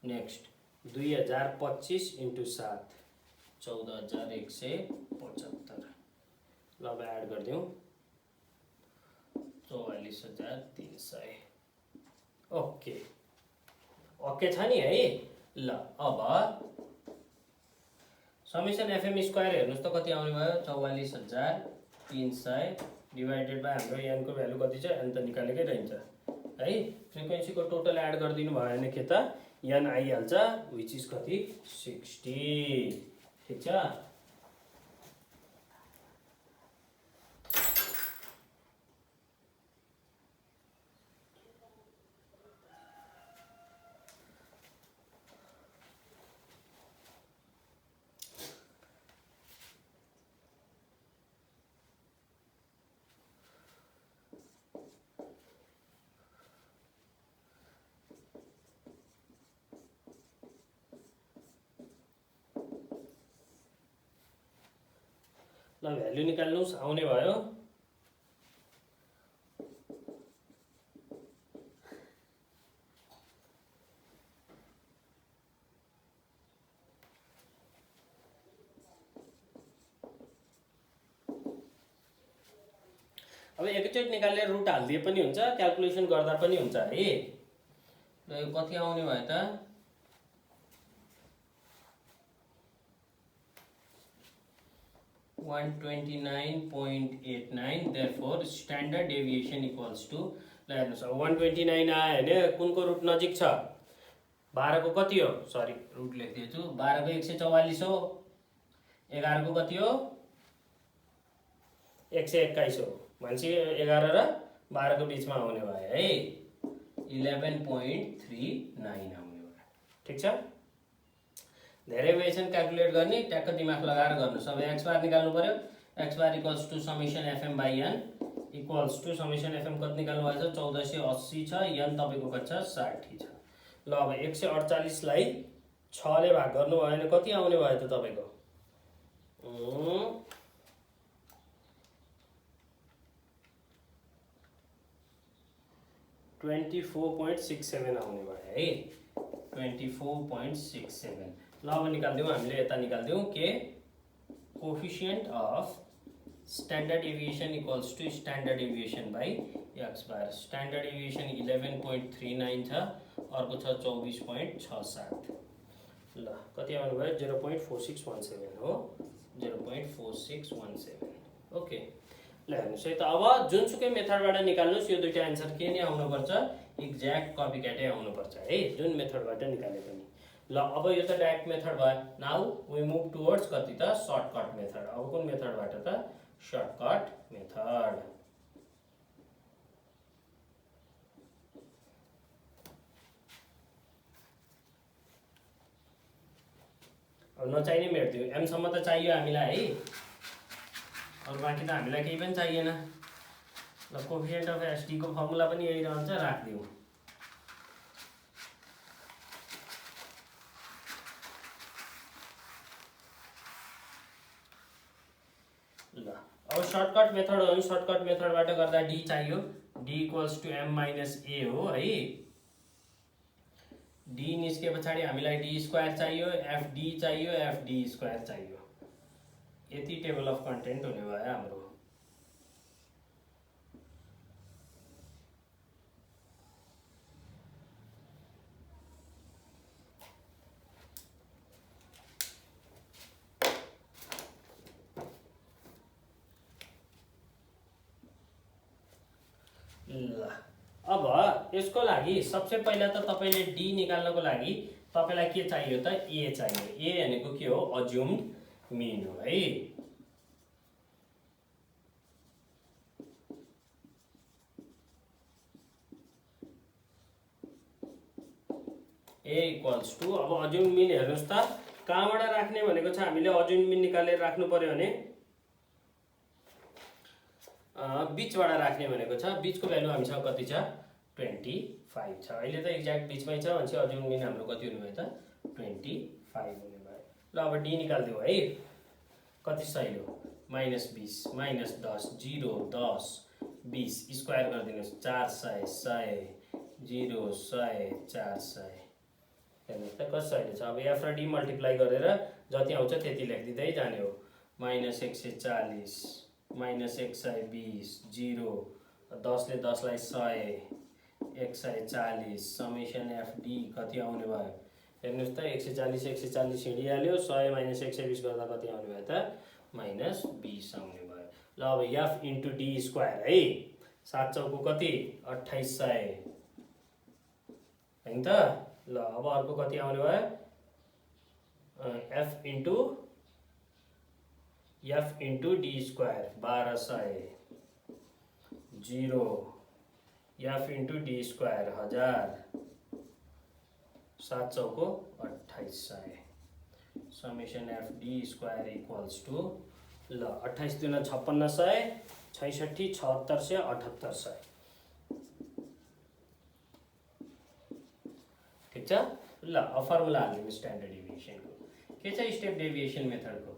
Next 2025 into 7 14,175। ल अब एड गरिदिउँ 44,300। ओके ओके छ नि है। ल अब समेसन एफएम स्क्वायर हेर्नुहोस् त कति आउने भयो 44,300 डिवाइडेड बाई हाम्रो एन को भ्यालु कति छ एन त निकालेकै रहन्छ है। फ्रिक्वेन्सी को टोटल एड गरिदिनु भयो भने के त एन आइहाल्छ विच इज कति 60। ठिक छ। ल भ्यालु निकाल्नुस् आउने भयो। अब एकैचोटि निकालेर रुट हाल्दिए पनि हुन्छ क्याल्कुलेसन गर्दा पनि हुन्छ है। ल यो कति आउने भयो त 129.89। therefore standard deviation equals to ल हेर्नुस् 129 आयो भने कुनको रुट नजिक छ 12 को कति हो सरी रुट लेखिदिएछु 12 को 144 हो 11 को कति हो 121 हो भनेपछि 11 र 12 को बीचमा आउने भयो है 11.39 आउने भयो। ठिक छ। धेरै वेसन क्याल्कुलेट गर्ने ट्याक्क दिमाग लगाएर गर्नुस्। अब एक्स बार निकाल्नु पर्यो X bar equals to summation FM by N equals to summation FM कति निकाल्नु भएको छ 1480 छ एन तपाईको कति छ 60 छ। ल अब 148 लाई 6 ले भाग गर्नु भयो भने कति आउने भयो त तपाईको 24.67 आउने भयो है 24.67। ल अब निकाल्दिउँ हामीले यता निकाल्दिउँ के coefficient of standard deviation equals to standard deviation by x bar. Standard deviation 11.39 छ अर्को छ 24.67। ल कति आउनु भयो 0.4617 हो 0.4617। ओके ल हेर्नुस् है त अब जुनसुकै मेथडबाट निकाल्नुस् यो दुईटा आन्सर के नै आउनुपर्छ एक्ज्याक्ट कपी क्याटै आउनुपर्छ है जुन मेथडबाट निकाले पनि। ल अब यो त डाइरेक्ट मेथड भयो। नाउ वी मुभ टुवर्ड्स कति त सर्टकट मेथड। अब कुन मेथडबाट त सर्टकट मेथड। अब नचाहिने मेट्दियो एम सम्म त चाहियो हामीलाई है अरु बाँकी त हामीलाई केही पनि चाहिएन। ल कोफिसिएन्ट अफ एसटी को फर्मुला पनि यही रहन्छ राख्दिउँ। ल अब सर्टकट मेथड हो भने सर्टकट मेथडबाट गर्दा डी चाहियो D equals to am minus a हो है। डी निस्के पछाडि हामीलाई डी स्क्वायर चाहियो एफडी चाहियो एफडी स्क्वायर चाहियो। यति टेबल अफ कन्टेन्ट हुने भयो हाम्रो। ल अब यसको लागि सबसे पहिला त तपाईले डी निकाल्नको लागि तपाईलाई के चाहियो त ए चाहियो। ए भनेको के हो अज्युम्ड मिन हो है। ए इक्वल्स टु अब अज्युम्ड मिन हेर्नुस् त कहाँबाट राख्ने भनेको छ हामीले अज्युम्ड मिन निकालेर राख्नु पर्यो भने बीचबाट राख्ने भनेको छ। बीचको भ्यालु हामीसँग कति छ 25 छ। अहिले त एक्ज्याक्ट बीचमै छ भनेपछि अज्युम्ड मिन हाम्रो कति हुने भयो त 25 हुने भयो। ल अब डी निकाल्दियो है। कति सहिलो -20 -10 0 10 20 स्क्वायर गरिदिनुस् 400 100 0 100 400 हेर्नुहोस् त कति सहिलो छ। अब एफ र डी मल्टिप्लाई गरेर जति आउँछ त्यति लेखिदिँदै जाने हो। -140 -120 0 10 ले 10 लाई 100 140 समेसन एफ डी कति आउने भयो हेर्नुहोस् त 140 140 हिँडिहाल्यो 100 - 120 गर्दा कति आउने भयो त -20 आउने भयो। ल अब एफ इन्टु डी स्क्वायर है 7 चौको कति 2800 हैन त। ल अब अर्को कति आउने भयो F into D square 1200 0 F into D square 1000 7 चौको 2800 summation F D square equals to ल 28 दुना 5600 66 7600 7800 ठीक छ। ल अब फर्मुला हाल्दिनु स्ट्यान्डर्ड डेभिएसनको के छ स्टेप डेभिएसन मेथडको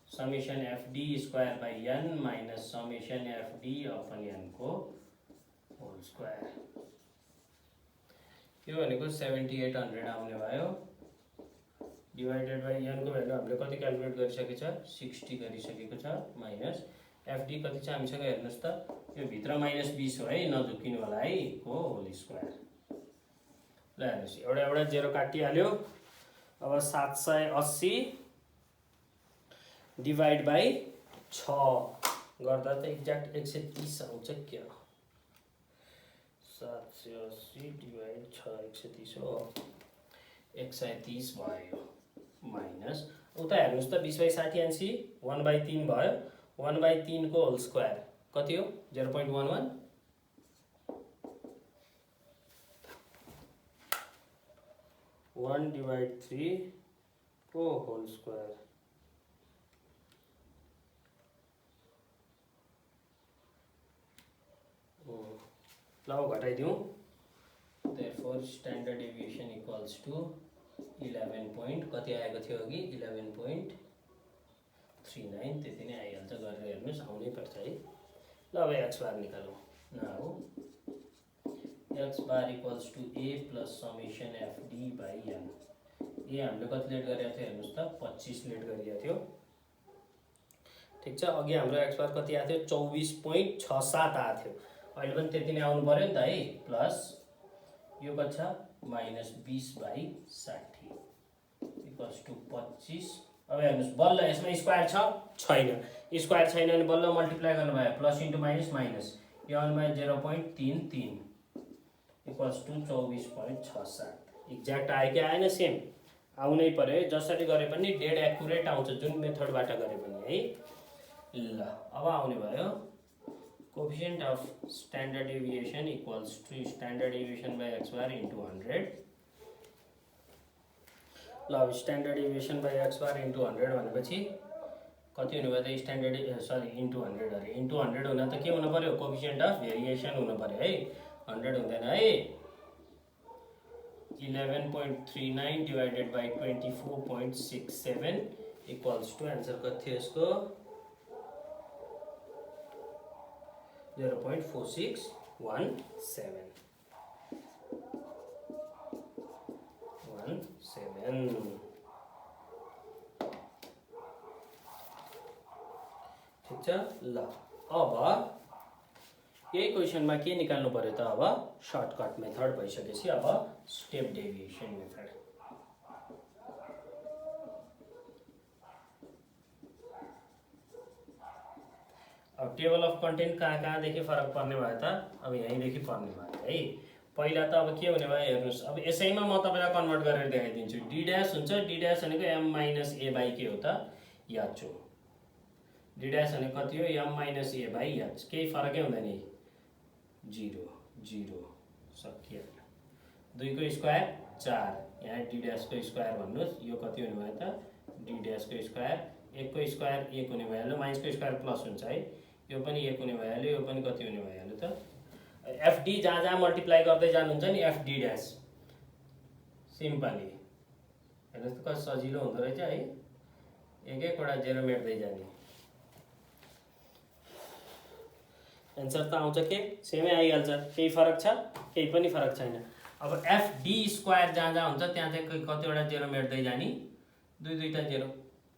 summation F D square by an minus summation F D upon an को होल स्क्वायर। यो भनेको 7800 आउने भयो डिवाइडेड बाई एन को भ्यालु हामीले कति क्याल्कुलेट गरिसकेको छ 60 गरिसकेको छ माइनस एफ डी कति छ हामीसँग हेर्नुस् त यो भित्र -20 हो है नझुकिनु होला है को होल स्क्वायर। ल हेर्नुस् एउटा एउटा जेरो काटिहाल्यो। अब 780 डिवाइड बाई 6 गर्दा त एक्ज्याक्ट 130 आउँछ क्या 780 डिवाइड 6 130 हो 130 भयो माइनस उता हेर्नुस् त 20/60 एनसी 1/3 भयो 1/3 को होल स्क्वायर कति हो 0.11 1/3 को होल स्क्वायर ल घटाइदिउँ। Therefore standard deviation equals to 11 point कति आएको थियो अघि 11.39 त्यति नै आइहाल्छ गरेर हेर्नुस् आउनै पर्छ है। ल अब एक्स बार निकालौँ now X bar equals to A plus summation F D by an. A हामीले कति लेट गरेको थियो हेर्नुस् त 25 लेट गरिएको थियो ठिक छ। अघि हाम्रो एक्स बार कति आएको थियो 24.67 आएको थियो अहिले पनि त्यति नै आउनु पर्यो नि त है प्लस यो कति छ -20/60 इक्वल्स टु 25। अब हेर्नुस् बल्ल यसमा स्क्वायर छैन स्क्वायर छैन भने बल्ल मल्टिप्लाई गर्नु भयो प्लस इन्टु माइनस माइनस यो आउनु भयो 0.33 इक्वल्स टु 24.67 एक्ज्याक्ट आयो कि आएन सेम आउनै पर्यो जसरी गरे पनि डेड एक्युरेट आउँछ जुन मेथडबाट गरे पनि है। ल अब आउने भयो coefficient of standard deviation equals to standard deviation by x bar into 100। ल अब standard deviation by x bar into 100 भनेपछि कति हुने भयो त स्ट्यान्डर्ड सरी इन्टु 100 अरे इन्टु 100 हुन त के हुनु पर्यो कोएफिसिएन्ट अफ भेरिएसन हुनु पर्यो है 100 हुँदैन है। 11.39 divided by 24.67 equals to answer कति थियो यसको 0.4617 17। छ ल अब यही क्वेसनमा के निकाल्नु पर्यो त अब सर्टकट मेथड भइसकेपछि अब स्टेप डेभिएसन मेथड अब टेबल अफ कन्टेन्ट कहाँदेखि फरक पर्ने भयो त अब यहीँदेखि पर्ने भयो है पहिला त अब के हुने भयो हेर्नुहोस् अब यसैमा म तपाईँलाई कन्भर्ट गरेर देखाइदिन्छु डी ड्यास हुन्छ डी ड्यास भनेको एम माइनस ए बाई के हो त एच हो डी ड्यास भनेको कति हो M minus A by H केही फरकै हुँदैन जिरो जिरो सकिहाल्यो 2 को स्क्वायर 4 यहाँ डी ड्यासको स्क्वायर भन्नुहोस् यो कति हुने भयो त डी ड्यासको स्क्वायर 1 को स्क्वायर 1 हुने भइहाल्यो माइनसको स्क्वायर प्लस हुन्छ है यो पनि 1 हुने भइहाल्यो यो पनि कति हुने भइहाल्यो त एफडी जहाँ जहाँ मल्टिप्लाई गर्दै जानुहुन्छ नि एफडी ड्यास सिम्पली हेर्नुहोस् त कति सजिलो हुँदो रहेछ है एक एकवटा जेरो मेट्दै जाने एन्सर त आउँछ के सेमै आइहाल्छ केही फरक छ केही पनि फरक छैन अब एफडी स्क्वायर जहाँ जहाँ हुन्छ त्यहाँ चाहिँ कतिवटा जेरो मेट्दै जाने दुईटा जेरो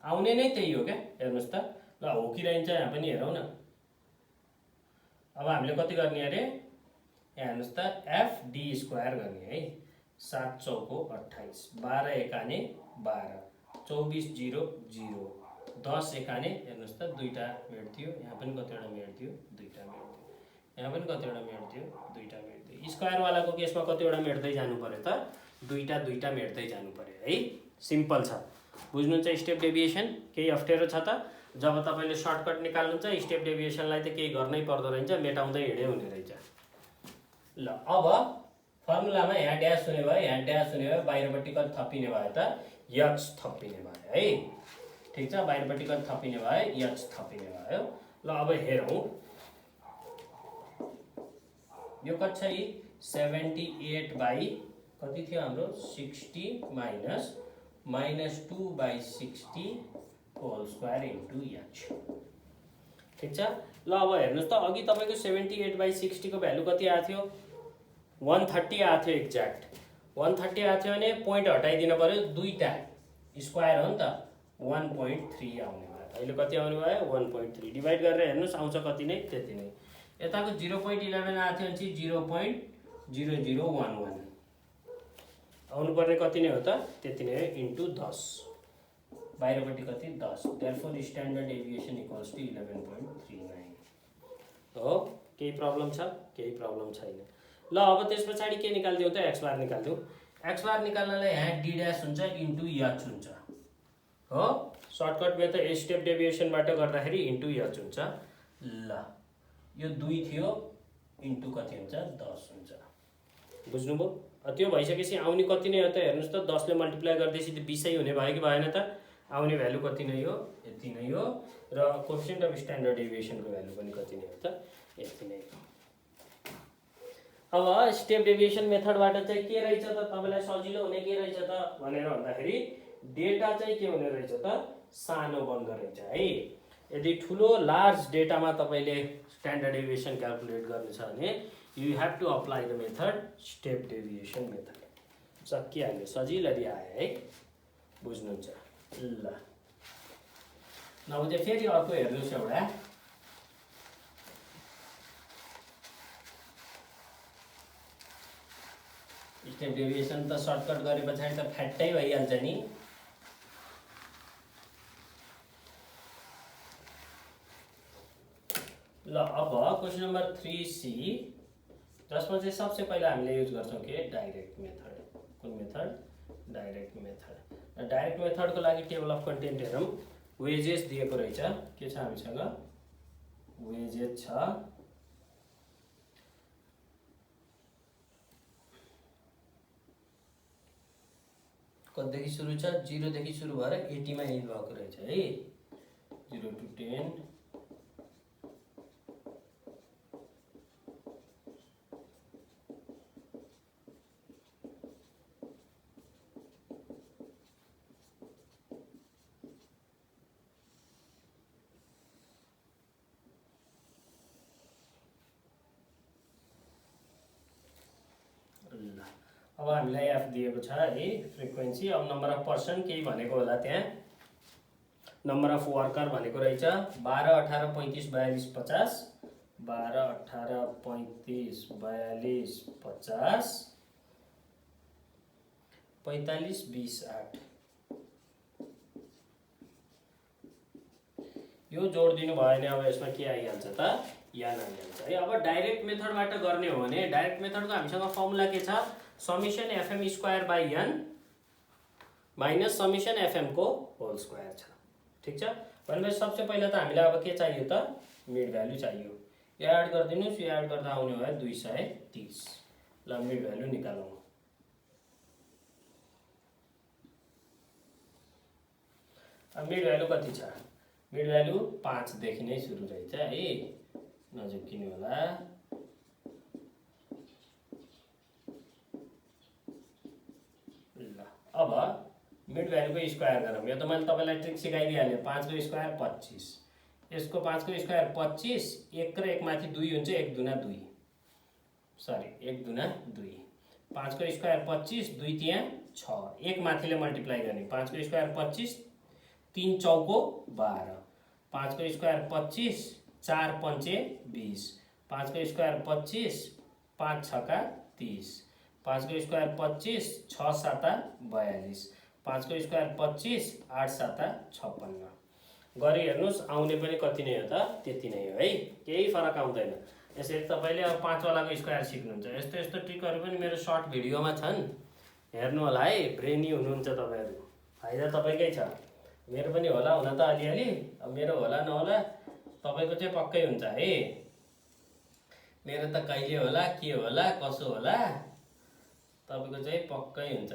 आउने नै त्यही हो क्या हेर्नुहोस् त ल हो कि रहन्छ यहाँ पनि हेरौँ न अब हामीले कति गर्ने अरे यहाँ हेर्नुहोस् त एफडी स्क्वायर गर्ने है 7 चौको 28 12 एकाने 12 24 0 0 10 एकाने हेर्नुहोस् त दुईटा मेट्थ्यो यहाँ पनि कतिवटा मेट्थ्यो दुईटा मेट्थ्यो यहाँ पनि कतिवटा मेट्थ्यो दुईटा मेट्थ्यो स्क्वायरवालाको केसमा कतिवटा मेट्दै जानु पर्यो त दुईटा मेट्दै जानु पर्यो है सिम्पल छ बुझ्नुहुन्छ स्टेप डेभिएसन केही अप्ठ्यारो छ त जब तपाईँले सर्टकट निकाल्नुहुन्छ स्टेप डेभिएसनलाई त केही गर्नै पर्दो रहेछ मेटाउँदै हिँडे हुने रहेछ ल अब फर्मुलामा यहाँ ड्यास हुने भयो यहाँ ड्यास हुने भयो बाहिरपट्टि कति थपिने भयो त एच थपिने भयो है ठिक छ बाहिरपट्टि कति थपिने भयो एच थपिने भयो ल अब हेरौँ यो कति छ 78 बाई कति थियो हाम्रो 60 minus 2/60 whole square into H ठिक छ ल अब हेर्नुहोस् त अघि तपाईँको 78/60 को भ्यालु कति आएको थियो 130 आएको थियो एक्ज्याक्ट 130 आएको थियो भने पोइन्ट हटाइदिनु पर्यो दुईटा स्क्वायर हो नि त 1.3 आउने भयो अहिले कति आउने भयो 1.3 डिभाइड गरेर हेर्नुहोस् आउँछ कति नै त्यति नै यताको 0.11 आएको थियो भने 0.0011 आउनुपर्ने कति नै हो त त्यति नै इन्टु 10 बाहिरपट्टि कति 10 therefore standard deviation equals to 11.39 हो केही प्रब्लम छ केही प्रब्लम छैन ल अब त्यस पछाडि के निकाल्दियौ त एक्स बार निकाल्दियौ एक्स बार निकाल्नलाई यहाँ डी ड्यास हुन्छ इन्टु एच हुन्छ हो सर्टकट मेथड स्टेप डेभिएसनबाट गर्दाखेरि इन्टु एच हुन्छ ल यो 2 थियो इन्टु कति हुन्छ 10 हुन्छ बुझ्नुभयो त्यो भइसकेपछि आउने कति नै हो त हेर्नुहोस् त 10 ले मल्टिप्लाई गर्दैछ त 20 हुने भयो कि भएन त आउने भ्यालु कति नै हो यति नै हो र कोएफिसिएन्ट अफ स्ट्यान्डर्ड डेभिएसनको भ्यालु पनि कति नै हो त यति नै हो अब स्टेप डेभिएसन मेथडबाट चाहिँ के रहेछ त तपाईलाई सजिलो हुने के रहेछ त भनेर भन्दाखेरि डेटा चाहिँ के हुने रहेछ त सानो बन्द रहेछ है यदि ठुलो लार्ज डेटामा तपाईले स्ट्यान्डर्ड डेभिएसन क्याल्कुलेट गर्नु छ भने you have to apply the method step deviation method सकिहाल्यो सजिलरी आयो है बुझ्नुहुन्छ ल नभए फेरि अर्को हेर्नुस् एउटा स्टेप डेभिएसन त सर्टकट गरे पछाडि त फ्याट्टै भइहाल्छ नि ल अब क्वेशन नम्बर 3C जसमा चाहिँ सबसे पहिला हामीले युज गर्छौं के डाइरेक्ट मेथड कुन मेथड डाइरेक्ट मेथड डाइरेक्ट मेथडको लागि टेबल अफ कन्टेन्ट हेरौं वेजेस दिएको रहेछ के छ हामीसँग वेजेस छ कतिदेखि सुरु छ 0 देखि सुरु भएर 80 मा एन्ड भएको रहेछ है 0 to 10 अब हामीलाई एफ दिएको छ है फ्रिक्वेन्सी अब नम्बर अफ पर्सन केही भनेको होला त्यहाँ नम्बर अफ वर्कर भनेको रहेछ 12, 18, 35, 42, 50। 12, 18, 35, 42, 50, 45, 20, 8। यो जोड दिनु भयो भने अब यसमा के आइहाल्छ त, यान आइहाल्छ है। अब डाइरेक्ट मेथडबाट गर्ने हो भने डाइरेक्ट मेथडको हामीसँग फर्मुला के छ, summation FM square by an minus summation FM को होल स्क्वायर छ। ठीक छ। भनेपछि सबसे पहिला त हामीलाई अब के चाहियो त, मिड भ्यालु चाहियो। यो एड गरिदिनुस्, यो एड गर्दा आउने भयो 230। ल मिड भ्यालु निकालौँ। अब मिड भ्यालु कति छ, मिड भ्यालु 5 देखि नै सुरु रहेछ है, नजिकिनु होला। ल अब मिड भ्यालुको स्क्वायर गरौँ। यो त मैले तपाईलाई ट्रिक सिकाइदिहालेँ। 5 को स्क्वायर 25, यसको 5 को स्क्वायर 25, 1 र 1 माथि 2 हुन्छ, 1 दुना 2, सरी 1 दुना 2। 5 को स्क्वायर 25, 2 त्यहाँ 6, 1 माथिले मल्टिप्लाई गर्ने। 5 को स्क्वायर 25, 3 चौको 12, 5 को स्क्वायर 25, 4 पंचे 20, 5 को स्क्वायर 25, 5 छक्का 30, 5 को स्क्वायर 25, 6 साता 42, 5 को स्क्वायर 25, 8 साता 56। गरी हेर्नुस्, आउने पनि कति नै हो त, त्यति नै हो है, केही फरक आउँदैन। यसरी तपाईले अब 5 वालाको स्क्वायर सिक्नुहुन्छ। यस्तो यस्तो ट्रिकहरु पनि मेरो सर्ट भिडियोमा छन्, हेर्नु होला है। ब्रेनी हुनुहुन्छ तपाईहरु, फाइदा तपाईकै छ। मेरो पनि होला हुन त अलिअलि, अब मेरो होला नहोला, तपाईको चाहिँ पक्कै हुन्छ है। मेरो त कहिले होला, के होला, कसो होला, तपाईको चाहिँ पक्कै हुन्छ।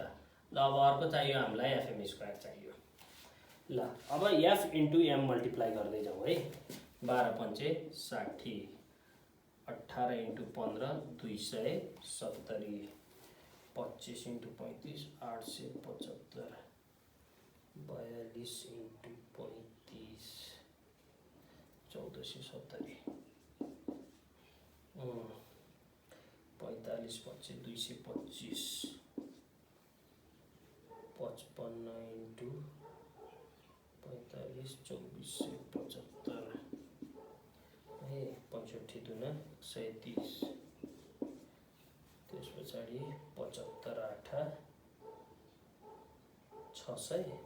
ल अब अर्को चाहियो हामीलाई एफएम स्क्वायर चाहियो। ल अब एफ इन्टु एम मल्टिप्लाई गर्दै जाउँ है। 12 पंचे 60, 18 इन्टु 15 270, 25 इन्टु 35 875, 42 इन्टु 35 1470, 45 पंचे 225, 55 इन्टु 45 2475 है, 65 दुना 130, त्यस पछाडि 75 8 600,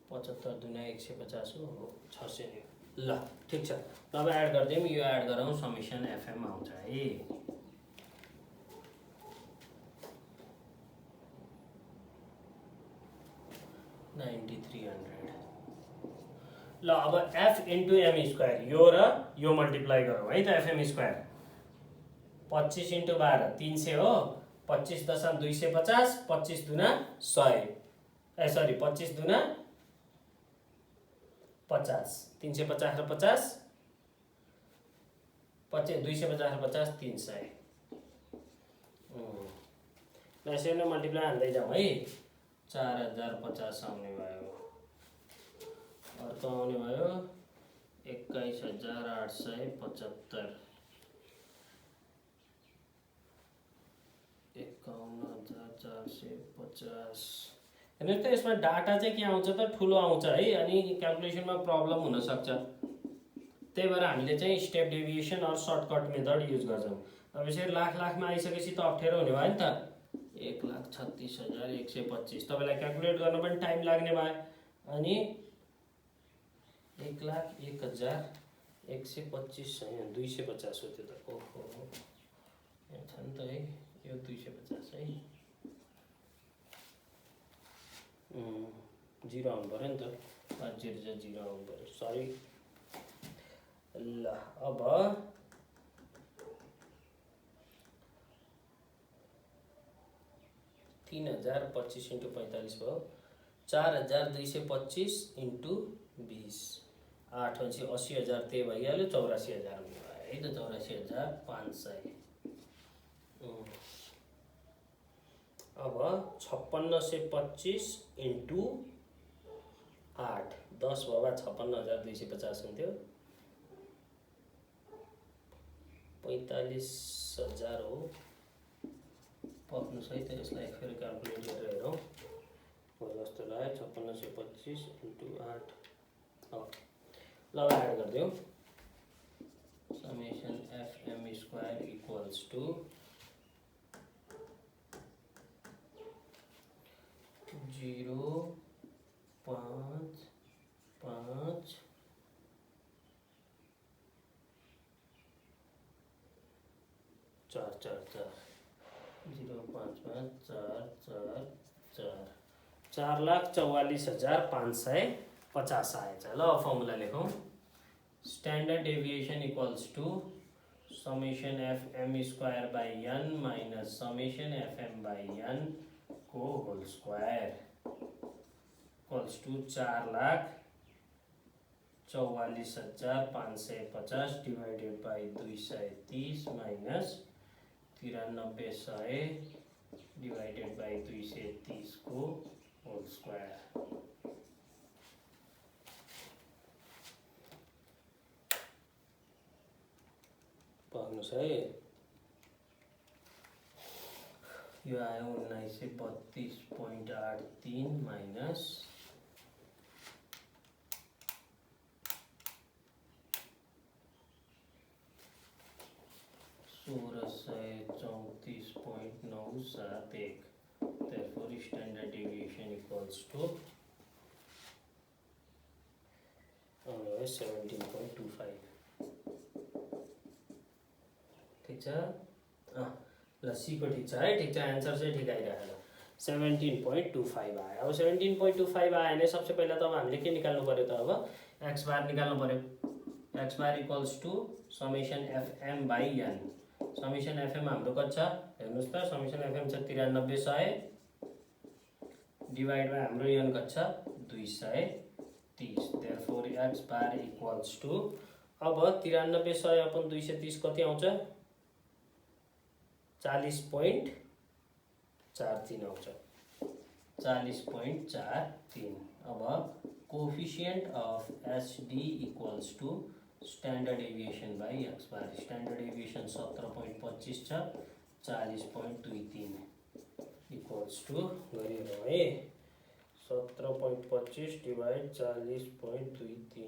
75 दुना 150 हो 600 नि। ल ठीक छ। अब एड गर्दियौँ, यो एड गरौँ, समेसन एफएम आउँछ है। ल अब एफ इन्टु एम स्क्वायर, यो र यो मल्टिप्लाई गरौँ है त। एफएम स्क्वायर 25 इन्टु 12 300 हो, 25 दशम 250, 25 दुना 100, ए सरी 25 दुना 50, 350 र 50, 250 र 50 300। ल यसरी नै मल्टिप्लाई हाल्दै जाउँ है। 4050 आउने भयो, अर्को आउने भयो 21875, 51450। हेर्नुहोस् त, यसमा डाटा चाहिँ के आउँछ त, ठुलो आउँछ है, अनि क्याल्कुलेसनमा प्रब्लम हुन सक्छ। त्यही भएर हामीले चाहिँ स्टेप डेभिएसन और सर्टकट मेथड युज गर्छौँ। अब यसरी लाखमा आइसकेपछि त अप्ठ्यारो हुने भयो नि त। 1,36,125 तपाईलाई क्याल्कुलेट गर्न पनि टाइम लाग्ने भयो, अनि 1,01,125 होइन 250 हो त्यो त। ओहो यहाँ छ नि त है, यो 250 है, 0 आउनु पर्यो नि त, 500 आउनु पर्यो, सरी। ल अब 3025 इन्टु 45 भयो, 4225 इन्टु 20, 8 पछि 80,000 त्यही भइहाल्यो, 84,000 हुने भयो है त, 84,500। अब 5625 इन्टु 8, 10 भयो 56,250 हुन्थ्यो, 45,000 हो। पक्नु सही त, यसलाई फेरि क्याल्कुलेट गरेर हेरौँ। हो जस्तो लाग्यो 5625 × 8 हो ल एड गरिदिउँ summation fm square equals to 0.5 4 4 4 0.55444 4,44,550 आएछ ल फर्मुला लेखौँ standard deviation equals to summation fm square by n minus summation fm by n को whole square equals to 4,44,550 divided by 230 minus 9300 divided by 230 को होल स्क्वायर पढ्नुस् है यो आयो 1932.83 minus 1634.971 therefore standard deviation equals to 17.25 ठीक छ ल सी को ठीक छ है ठीक छ आन्सर चाहिँ ठीक आइरहेको 17.25 आयो अब 17.25 आयो भने सबसे पहिला त अब हामीले के निकाल्नु पर्यो त अब x बार निकाल्नु पर्यो x bar equals to summation fm by n summation fm हाम्रो कति छ हेर्नुस् त समेसन fm छ 9300 डिवाइड बाई हाम्रो n कति छ 230 therefore x bar equals to अब 9300 अपन 230 कति आउँछ 40.43 आउँछ 40.43 अब coefficient of SD equals to standard deviation by x bar standard deviation 17.25 छ 40.23 इक्वल्स टु गरिरहँ है 17.25 डिवाइड 40.23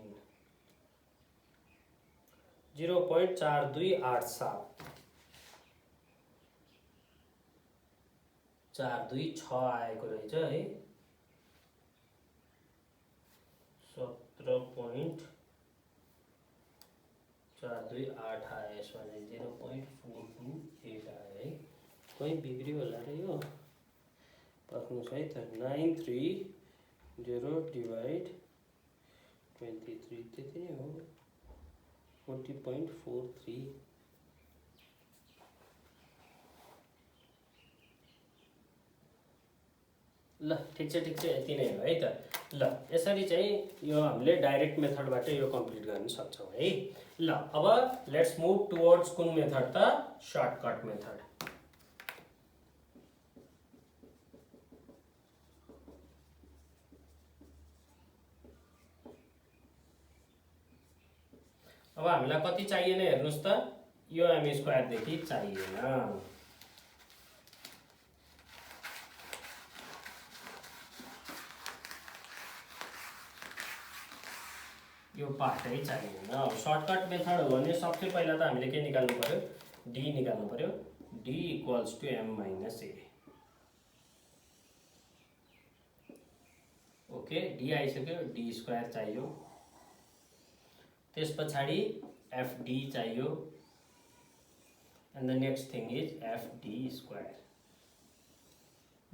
0.4287 426 आएको रहेछ है 17.428 आयो यसमा 0.428 आयो है कहीँ बिग्रियो होला र यो पक्नुस् है त 930 डिवाइड 23 त्यति नै हो 40.43 ल ठीक छ यति नै हो है त ल यसरी चाहिँ यो हामीले डाइरेक्ट मेथडबाट यो कम्प्लिट गर्न सक्छौं है ल अब लेट्स मुभ टुवर्ड्स कुन मेथड त सर्टकट मेथड अब हामीलाई कति चाहिएन हेर्नुस् त यो m स्क्वायर देखि चाहिएन यो पार्टै चाहिएन अब सर्टकट मेथड हो भने सबसे पहिला त हामीले के निकाल्नु पर्यो d निकाल्नु पर्यो d equals to m minus a okay d आइसक्यो d स्क्वायर चाहियो त्यसपछि fd चाहियो and the next thing is fd square ल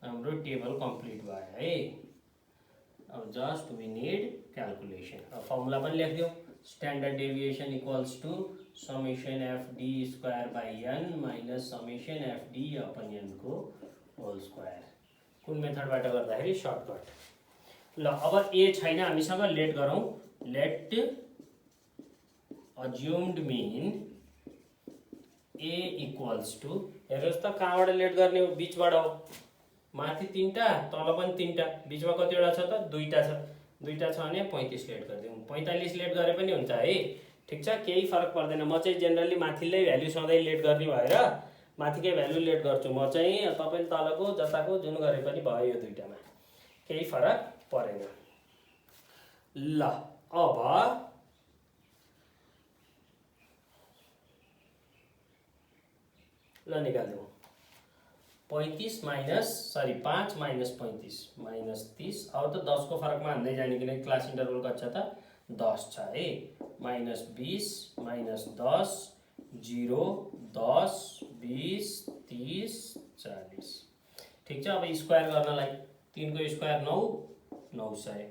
हाम्रो टेबल कम्प्लिट भयो है अब जस्ट वी नीड क्याल्कुलेसन अब फर्मुला पनि लेख्दियौ standard deviation equals to summation fd square by n minus summation fd upon n को होल स्क्वायर कुन मेथडबाट गर्दाखेरि सर्टकट ल अब a छैन हामीसँग लेट गरौँ let assumed mean a equals to हेर्नुस् त कहाँबाट लेट गर्ने हो बीचबाट हो माथि 3टा तल पनि 3टा बीचमा कतिवटा छ त 2टा छ 2टा छ भने 35 लेट गरिदिउँ 45 लेट गरे पनि हुन्छ है ठीक छ केही फरक पर्दैन म चाहिँ जेनरली माथिल्लै भ्यालु सधैँ लेट गर्ने भएर माथिकै भ्यालु लेट गर्छु म चाहिँ, तपाईले तलको जताको जुन गरे पनि भयो यो दुईटामा, केही फरक परेन। ल अब ल निकाल्दिउँ। 35 माइनस 5 माइनस 35 माइनस 30। अब त 10 को फरकमा हाल्दै जाने, किनकि क्लास इन्टरभल कति छ त 10 छ है। Minus 20 minus 10 0 10 20 30 40। ठिक छ। अब स्क्वायर गर्नलाई 3 को स्क्वायर 9 900,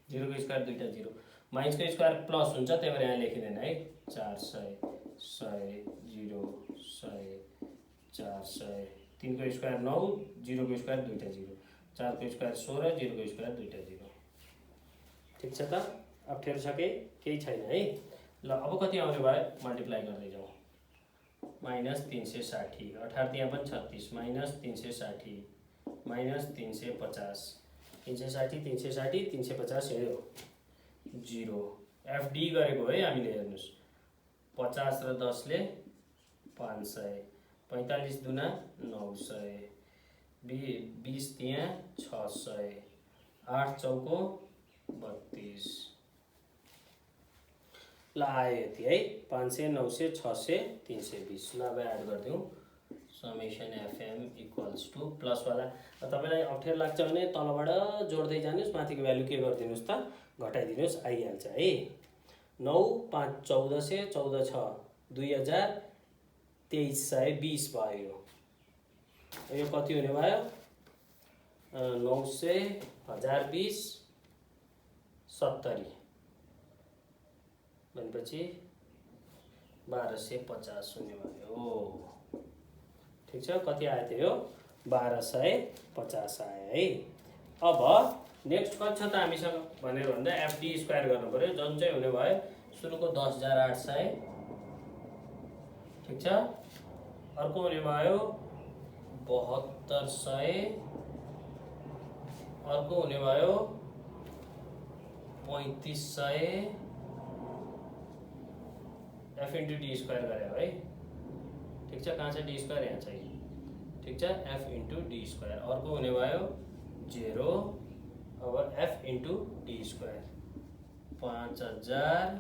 0 को स्क्वायर दुईटा 0, माइनस को स्क्वायर प्लस हुन्छ, त्यही भएर यहाँ लेखिँदैन है। 400 100 0 100 400, 3 को स्क्वायर 9, 0 को स्क्वायर दुईटा 0, 4 को स्क्वायर 16, 0 को स्क्वायर दुईटा 0। ठिक छ त? अप्ठ्यारो छ केही छैन है। ल अब कति आउने भयो मल्टिप्लाई गर्दै जाउँ। माइनस 360, 18 यहाँ पनि 36, माइनस 360 माइनस 350, 360 360 350 हेऱ्यो 0। एफडी गरेको है हामीले, हेर्नुहोस् 50 र 10 ले 500, 45 दुना 900, 20 त्यहाँ 600, 8 चौको 32। ल आयो यति है, 500 900 600 320। ल अब एड गरिदिउँ। समेसन एफएम इक्वल्स टू प्लसवाला। तपाईँलाई अप्ठ्यारो लाग्छ भने तलबाट जोड्दै जानुहोस्, माथिको भ्यालु के गरिदिनुहोस् त घटाइदिनुहोस्, आइहाल्छ है। 9 5 1400, 14 6 2000, 2320 भयो। यो कति हुने भयो? 900 1020 70 भनेपछि 1250 हुने भयो। ठिक छ। कति आयो त्यो? 1250 आयो है। अब नेक्स्ट कति छ त हामीसँग भनेर भन्दा एफडी स्क्वायर गर्नु पर्यो, जुन चाहिँ हुने भयो सुरुको 10800। ठिक छ। अर्को हुने भयो 7200, अर्को हुने भयो 3500। एफ इंटू डी स्क्वायर गरे है। ठीक छ। कहाँ छ डी स्क्वायर? यहाँ छ। ठीक छ। F into D square. अर्को हुने भयो 0। अब एफ इंटू डी स्क्वायर 5000।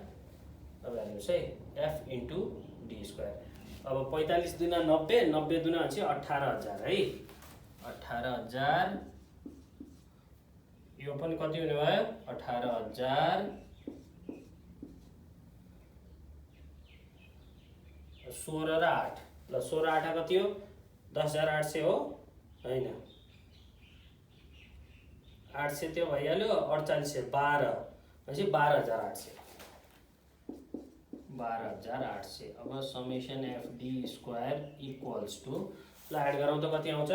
अब हेर्नुहोस् है, एफ इंटू डी स्क्वायर। अब 45 दुना 90, 90 दुना चाहिँ 18000 है। 18000। यो पनि कति हुने भयो? 18000। 16 र 8। ल 16 8 कति हो? 10800 हो हैन? 800 त्यो भइहाल्यो। 4800 12 भनेपछि 12800। 12800। अब summation F D square equals to, ल एड गरौँ त कति आउँछ?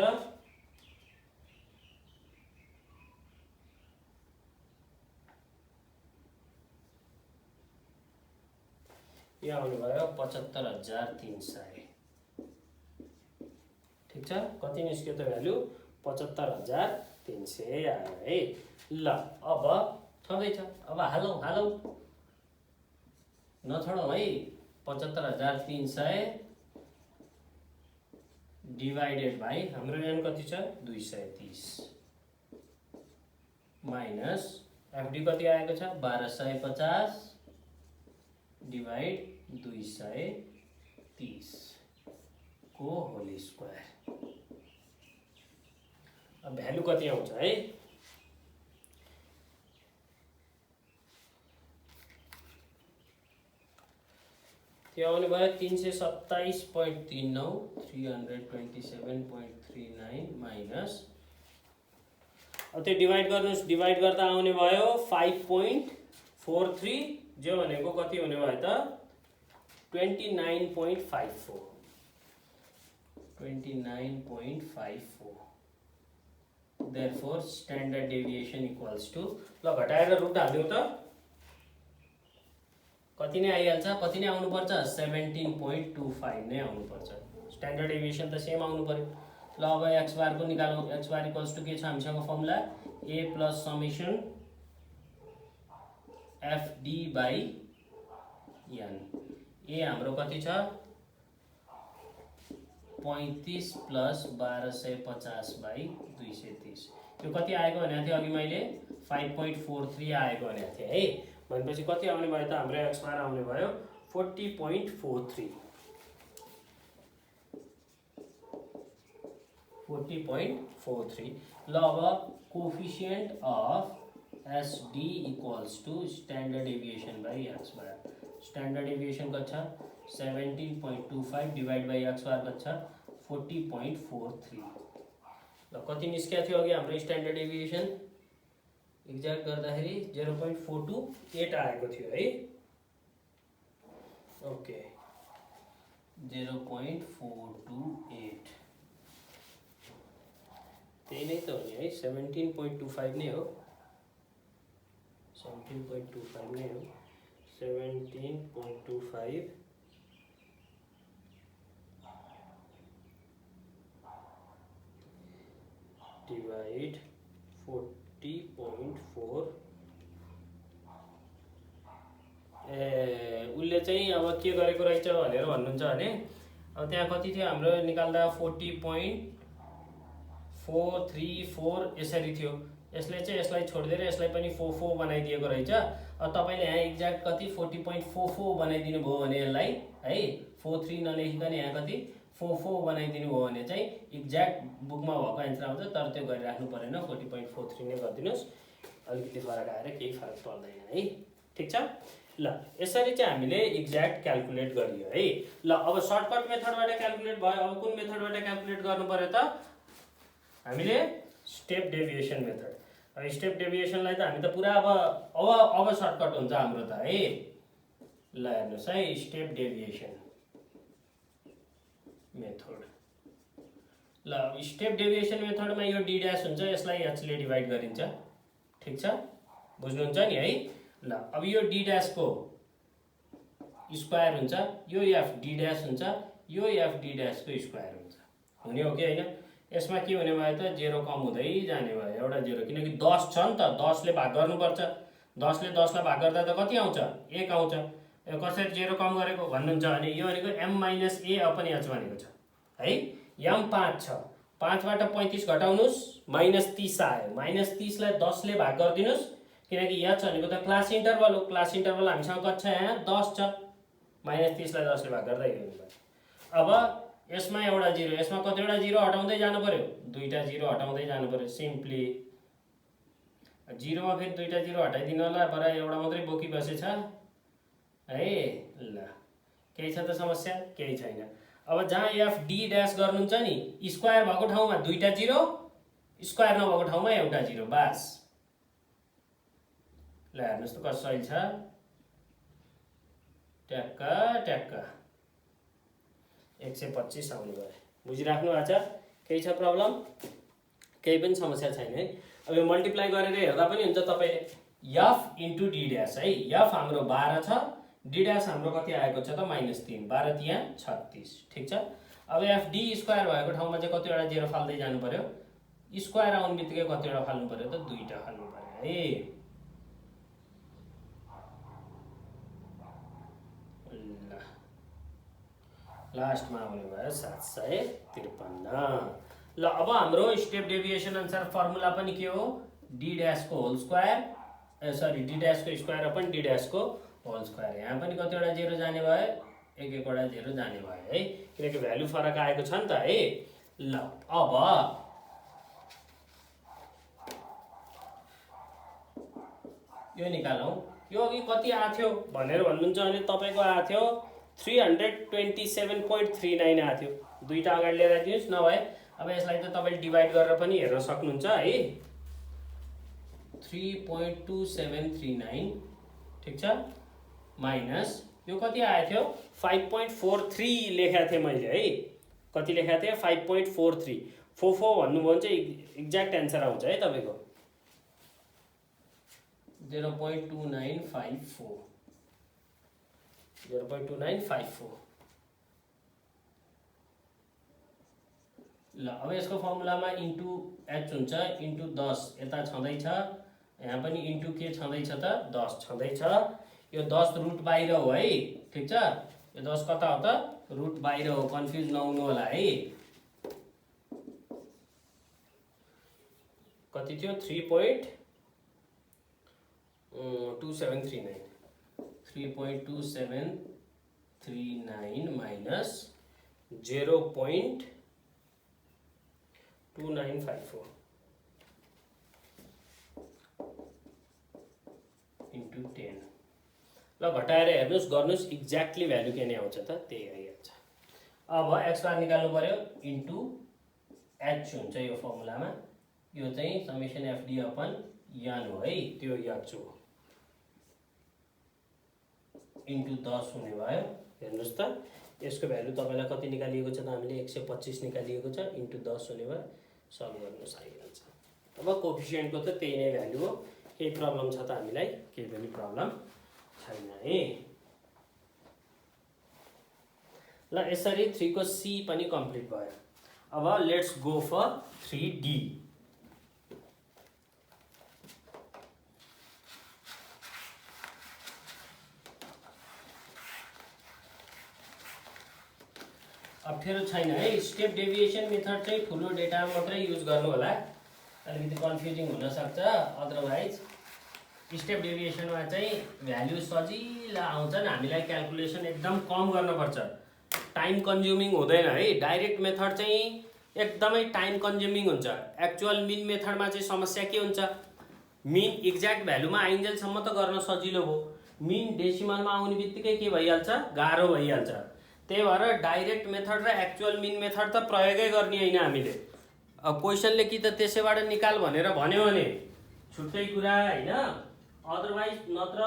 यो आउनु भयो 75300। ठीक छ। कति निस्क्यो त भ्यालु? 75300 आयो है। ल अब छँदैछ। अब हालौँ नछोडौँ है। 75300 डिवाइडेड बाई हाम्रो यहाँ कति छ? 230 माइनस एफडी कति आएको छ? 1250 डिवाइड 230 को होल स्क्वायर। अब भ्यालु कति आउँछ है? त्यो आउने भयो 327.39, 327.39 माइनस, अब त्यो डिवाइड गर्नुस्। डिवाइड गर्दा आउने भयो 5.43, जो भनेको कति हुने भयो त? 29.54। 29.54। therefore standard deviation equals to, ल घटाएर रुट हाल्दिउँ त कति नै आइहाल्छ? कति नै आउनु पर्छ? 17.25 नै आउनु पर्छ। स्ट्यान्डर्ड डेभिएसन त सेम आउनु पर्यो। ल अब एक्स बार को निकालौँ। एक्स बार इक्वल्स टु के छ हामीसँग formula? a plus summation FD by an. A हाम्रो कति छ? 35 प्लस 1250 बाई 230 यो कति आएको भनेको थिएँ अघि मैले 5.43 आएको भनेको थिएँ है। भनेपछि कति आउने भयो त हाम्रो एक्स बार आउने भयो 40.43 ल। अब coefficient of SD equals to standard deviation by x bar. Standard deviation कति छ 17.25 डिवाइड बाई एक्स बार कति छ 40.43 ल। कति निस्किया थियो अघि हाम्रो स्टैंडर्ड डेविएशन एक्ज्याक्ट गर्दाखेरि 0.428 आएको थियो है। ओके 0.428 त्यही नै त हो नि है 17.25 नै हो 17.25 नै हो 17.25 डिवाइड 40.4 उसले चाहिँ अब के गरेको रहेछ भनेर भन्नुहुन्छ भने अब त्यहाँ कति थियो हाम्रो निकाल्दा 40.434 यसरी थियो। यसले चाहिँ यसलाई छोडिदिएर यसलाई पनि 44 बनाइदिएको रहेछ। अब तपाईँले यहाँ एक्ज्याक्ट कति 40.44 बनाइदिनु भयो भने यसलाई है 43 नलेखिकन यहाँ कति 44 बनाइदिनु भयो भने चाहिँ एक्ज्याक्ट बुकमा भएको एन्सर आउँछ। तर त्यो गरिराख्नु परेन 40.43 नै गरिदिनुहोस् अलिकति फरक आएर केही फरक पर्दैन है। ठिक छ ल। यसरी चाहिँ हामीले एक्ज्याक्ट क्याल्कुलेट गरियो है। ल अब सर्टकट मेथडबाट क्याल्कुलेट भयो। अब कुन मेथडबाट क्याल्कुलेट गर्नु पर्यो त हामीले स्टेप डेभिएसन मेथड। अब स्टेप डेभिएसनलाई त हामी त पुरा अब सर्टकट हुन्छ हाम्रो त है। ल हेर्नुहोस् है स्टेप डेभिएसन मेथड। ल स्टेप डेभिएसन मेथडमा यो डी ड्यास हुन्छ यसलाई एचले डिवाइड गरिन्छ। ठिक छ बुझ्नुहुन्छ नि है। ल अब यो डी ड्यास को स्क्वायर हुन्छ यो एफ डी ड्यास हुन्छ यो एफ डी ड्यास को स्क्वायर हुन्छ हुने हो कि हैन। यसमा के हुने भयो त 0 कम हुँदै जाने भयो एउटा 0 किनकि 10 छ नि त 10 ले भाग गर्नुपर्छ। 10 ले 10 लाई भाग गर्दा त कति आउँछ 1 आउँछ। यो कसरी 0 कम गरेको भन्नुहुन्छ भने यो भनेको m - a अपन h भनेको छ है। m 5 छ 5 बाट 35 घटाउनुस् -30 आयो। -30 लाई 10 ले भाग गरिदिनुस् किनकि h भनेको त क्लास इन्टरभल हो। क्लास इन्टरभल हामीसँग कति छ यहाँ 10 छ। -30 लाई 10 ले भाग गर्दा यो हुन्छ। अब यसमा एउटा 0 यसमा कतिवटा 0 हटाउँदै जानु पर्यो दुईटा 0 हटाउँदै जानु पर्यो। सिम्पली 0 मा फेरि दुईटा 0 हटाइदिनु होला बरा एउटा मात्रै बोकी बसेछ है। ल केही छ त समस्या केही छैन। अब जहाँ एफ डी ड्यास गर्नुहुन्छ नि स्क्वायर भएको ठाउँमा दुईटा 0 स्क्वायर नभएको ठाउँमा एउटा 0 बास। ल हेर्नुहोस् त कसरी छ ट्याक्क ट्याक्क 125 आउनु भयो। बुझिराख्नु भएको छ केही छ प्रब्लम केही पनि समस्या छैन है। अब यो मल्टिप्लाई गरेर हेर्दा पनि हुन्छ तपाईले एफ इन्टु डी ड्यास है। एफ हाम्रो 12 छ डी ड्यास हाम्रो कति आएको छ त -3 12 तिया 36 ठीक छ। अब एफ डी स्क्वायर भएको ठाउँमा चाहिँ कतिवटा 0 फाल्दै जानु पर्यो स्क्वायर आउनु बित्तिकै कतिवटा फाल्नु पर्यो त दुईटा फाल्नु पर्यो है। लास्टमा आउने भयो 753। ल अब हाम्रो स्टेप डेभिएसन अनुसार फर्मुला पनि के हो डी ड्यास को whole square sorry D dash को स्क्वायर अपन डी ड्यास को होल स्क्वायर। यहाँ पनि कतिवटा 0 जाने भयो एक एकवटा 0 जाने भयो है किनकि भ्यालु फरक आएको छ नि त है। ल अब यो निकालौं। यो अघि कति आथ्यो भनेर भन्नुहुन्छ भने तपाईको आथ्यो 327.39 आथ्यो। दुईटा अगाडि लिएर दिनुस् नभए अब यसलाई त तपाईले डिवाइड गरेर पनि हेर्न सक्नुहुन्छ है 3.2739 ठीक छ माइनस यो कति आएको थियो 5.43 लेखेको थिए मैले है। कति लेखेको थिए 5.43 44 भन्नुभयो भने चाहिँ एक्ज्याक्ट आन्सर आउँछ है तपाईको 0.2954 0.2954। ल अब यसको फर्मुलामा इन्टु h हुन्छ इन्टु 10 यता छँदैछ यहाँ पनि इन्टु के छँदैछ त 10 छँदैछ। यो 10 रुट बाहिर हो है ठीक छ। यो 10 कता हो त रुट बाहिर हो, कन्फ्युज नहुनु होला है। कति थियो 3.2739 3.2739 माइनस 0.2954 इन्टु 10। ल घटाएर हेर्नुहोस्, गर्नुहोस्, एक्ज्याक्टली भ्यालु के नै आउँछ त, त्यही आइहाल्छ। अब एक्स बार निकाल्नु पर्यो, इन्टु एच हुन्छ यो फर्मुलामा, यो चाहिँ समेसन एफडी अपन यान हो है, त्यो एच हो, इन्टु 10 हुने भयो। हेर्नुहोस् त, यसको भ्यालु तपाईँलाई कति निकालिएको छ त, हामीले 125 निकालिएको छ, इन्टु 10 हुने भयो। सल्भ गर्नुहोस्, आइहाल्छ। अब कोफिसियन्टको त त्यही नै भ्यालु हो, केही प्रब्लम छ त हामीलाई? केही पनि प्रब्लम छैन है। ल यसरी 3 को सी पनि कम्प्लिट भयो। अब लेट्स गो फर 3D। अप्ठ्यारो छैन है, स्टेप डेभिएसन मेथड चाहिँ ठुलो डेटा मात्रै युज गर्नु होला, अलिकति कन्फ्युजिङ हुन सक्छ। अदरवाइज स्टेप डेभिएसनमा चाहिँ भ्यालु सजिलो आउँछन्, हामीलाई क्याल्कुलेसन एकदम कम गर्नुपर्छ, टाइम कन्ज्युमिङ हुँदैन है। डाइरेक्ट मेथड चाहिँ एकदमै टाइम कन्ज्युमिङ हुन्छ। एक्चुअल मिन मेथडमा चाहिँ समस्या के हुन्छ, मिन एक्ज्याक्ट भ्यालुमा आइन्जेलसम्म त गर्न सजिलो भयो, मिन डेसिमलमा आउने बित्तिकै के भइहाल्छ, गाह्रो भइहाल्छ। त्यही भएर डाइरेक्ट मेथड र एक्चुअल मिन मेथड त प्रयोगै गर्ने होइन हामीले। अब क्वेसनले कि त त्यसैबाट निकाल भनेर भन्यो भने छुट्टै कुरा होइन, अदरवाइज नत्र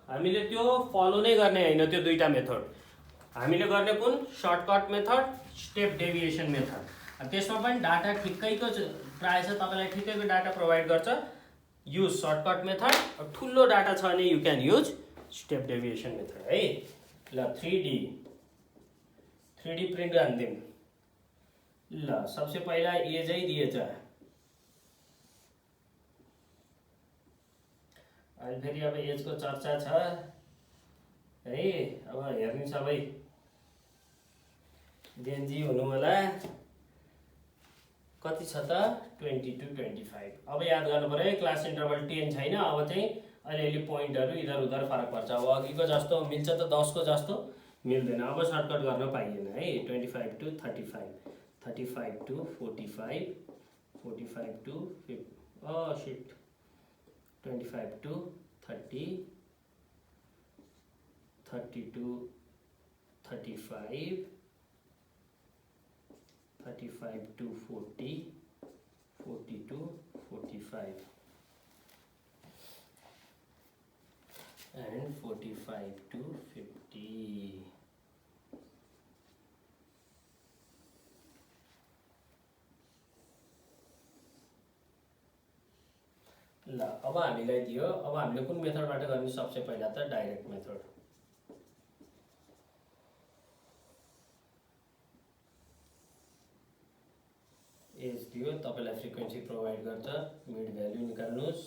हामीले त्यो फलो नै गर्ने होइन। त्यो दुईटा मेथड हामीले गर्ने कुन, shortcut method, step deviation method. त्यसमा पनि डाटा ठिक्कैको प्रायः छ, तपाईँलाई ठिक्कैको डाटा प्रोभाइड गर्छ, युज सर्टकट मेथड। ठुलो डाटा छ भने you can use step deviation method है। ल 3D प्रिन्ट हानिदिउँ। ल सबसे पहिला एजै दिएछ, अहिले फेरि अब एजको चर्चा छ है। अब हेर्नु सबै जेनजी हुनु होला। कति छ त, 20 to 25। अब याद गर्नु पर्यो, क्लास इन्टरभल 10 छैन। अब चाहिँ अलिअलि पोइन्टहरू इधर उधर फरक पर्छ। अब अघिको जस्तो मिल्छ त 10 को जस्तो मिल्दैन। अब सर्टकट गर्न पाइएन है। 25 to 35, 35 to 45, 45 to 25 to 30, 30 to 35, 35 to 40, 40 to 45, and 45 to 50. ल अब हामीलाई दियो, अब हामीले कुन मेथडबाट गर्ने, सबसे पहिला त डाइरेक्ट मेथड। एज दियो, तपाईँलाई फ्रिक्वेन्सी प्रोभाइड गर्छ, मिड भ्यालु निकाल्नुहोस्,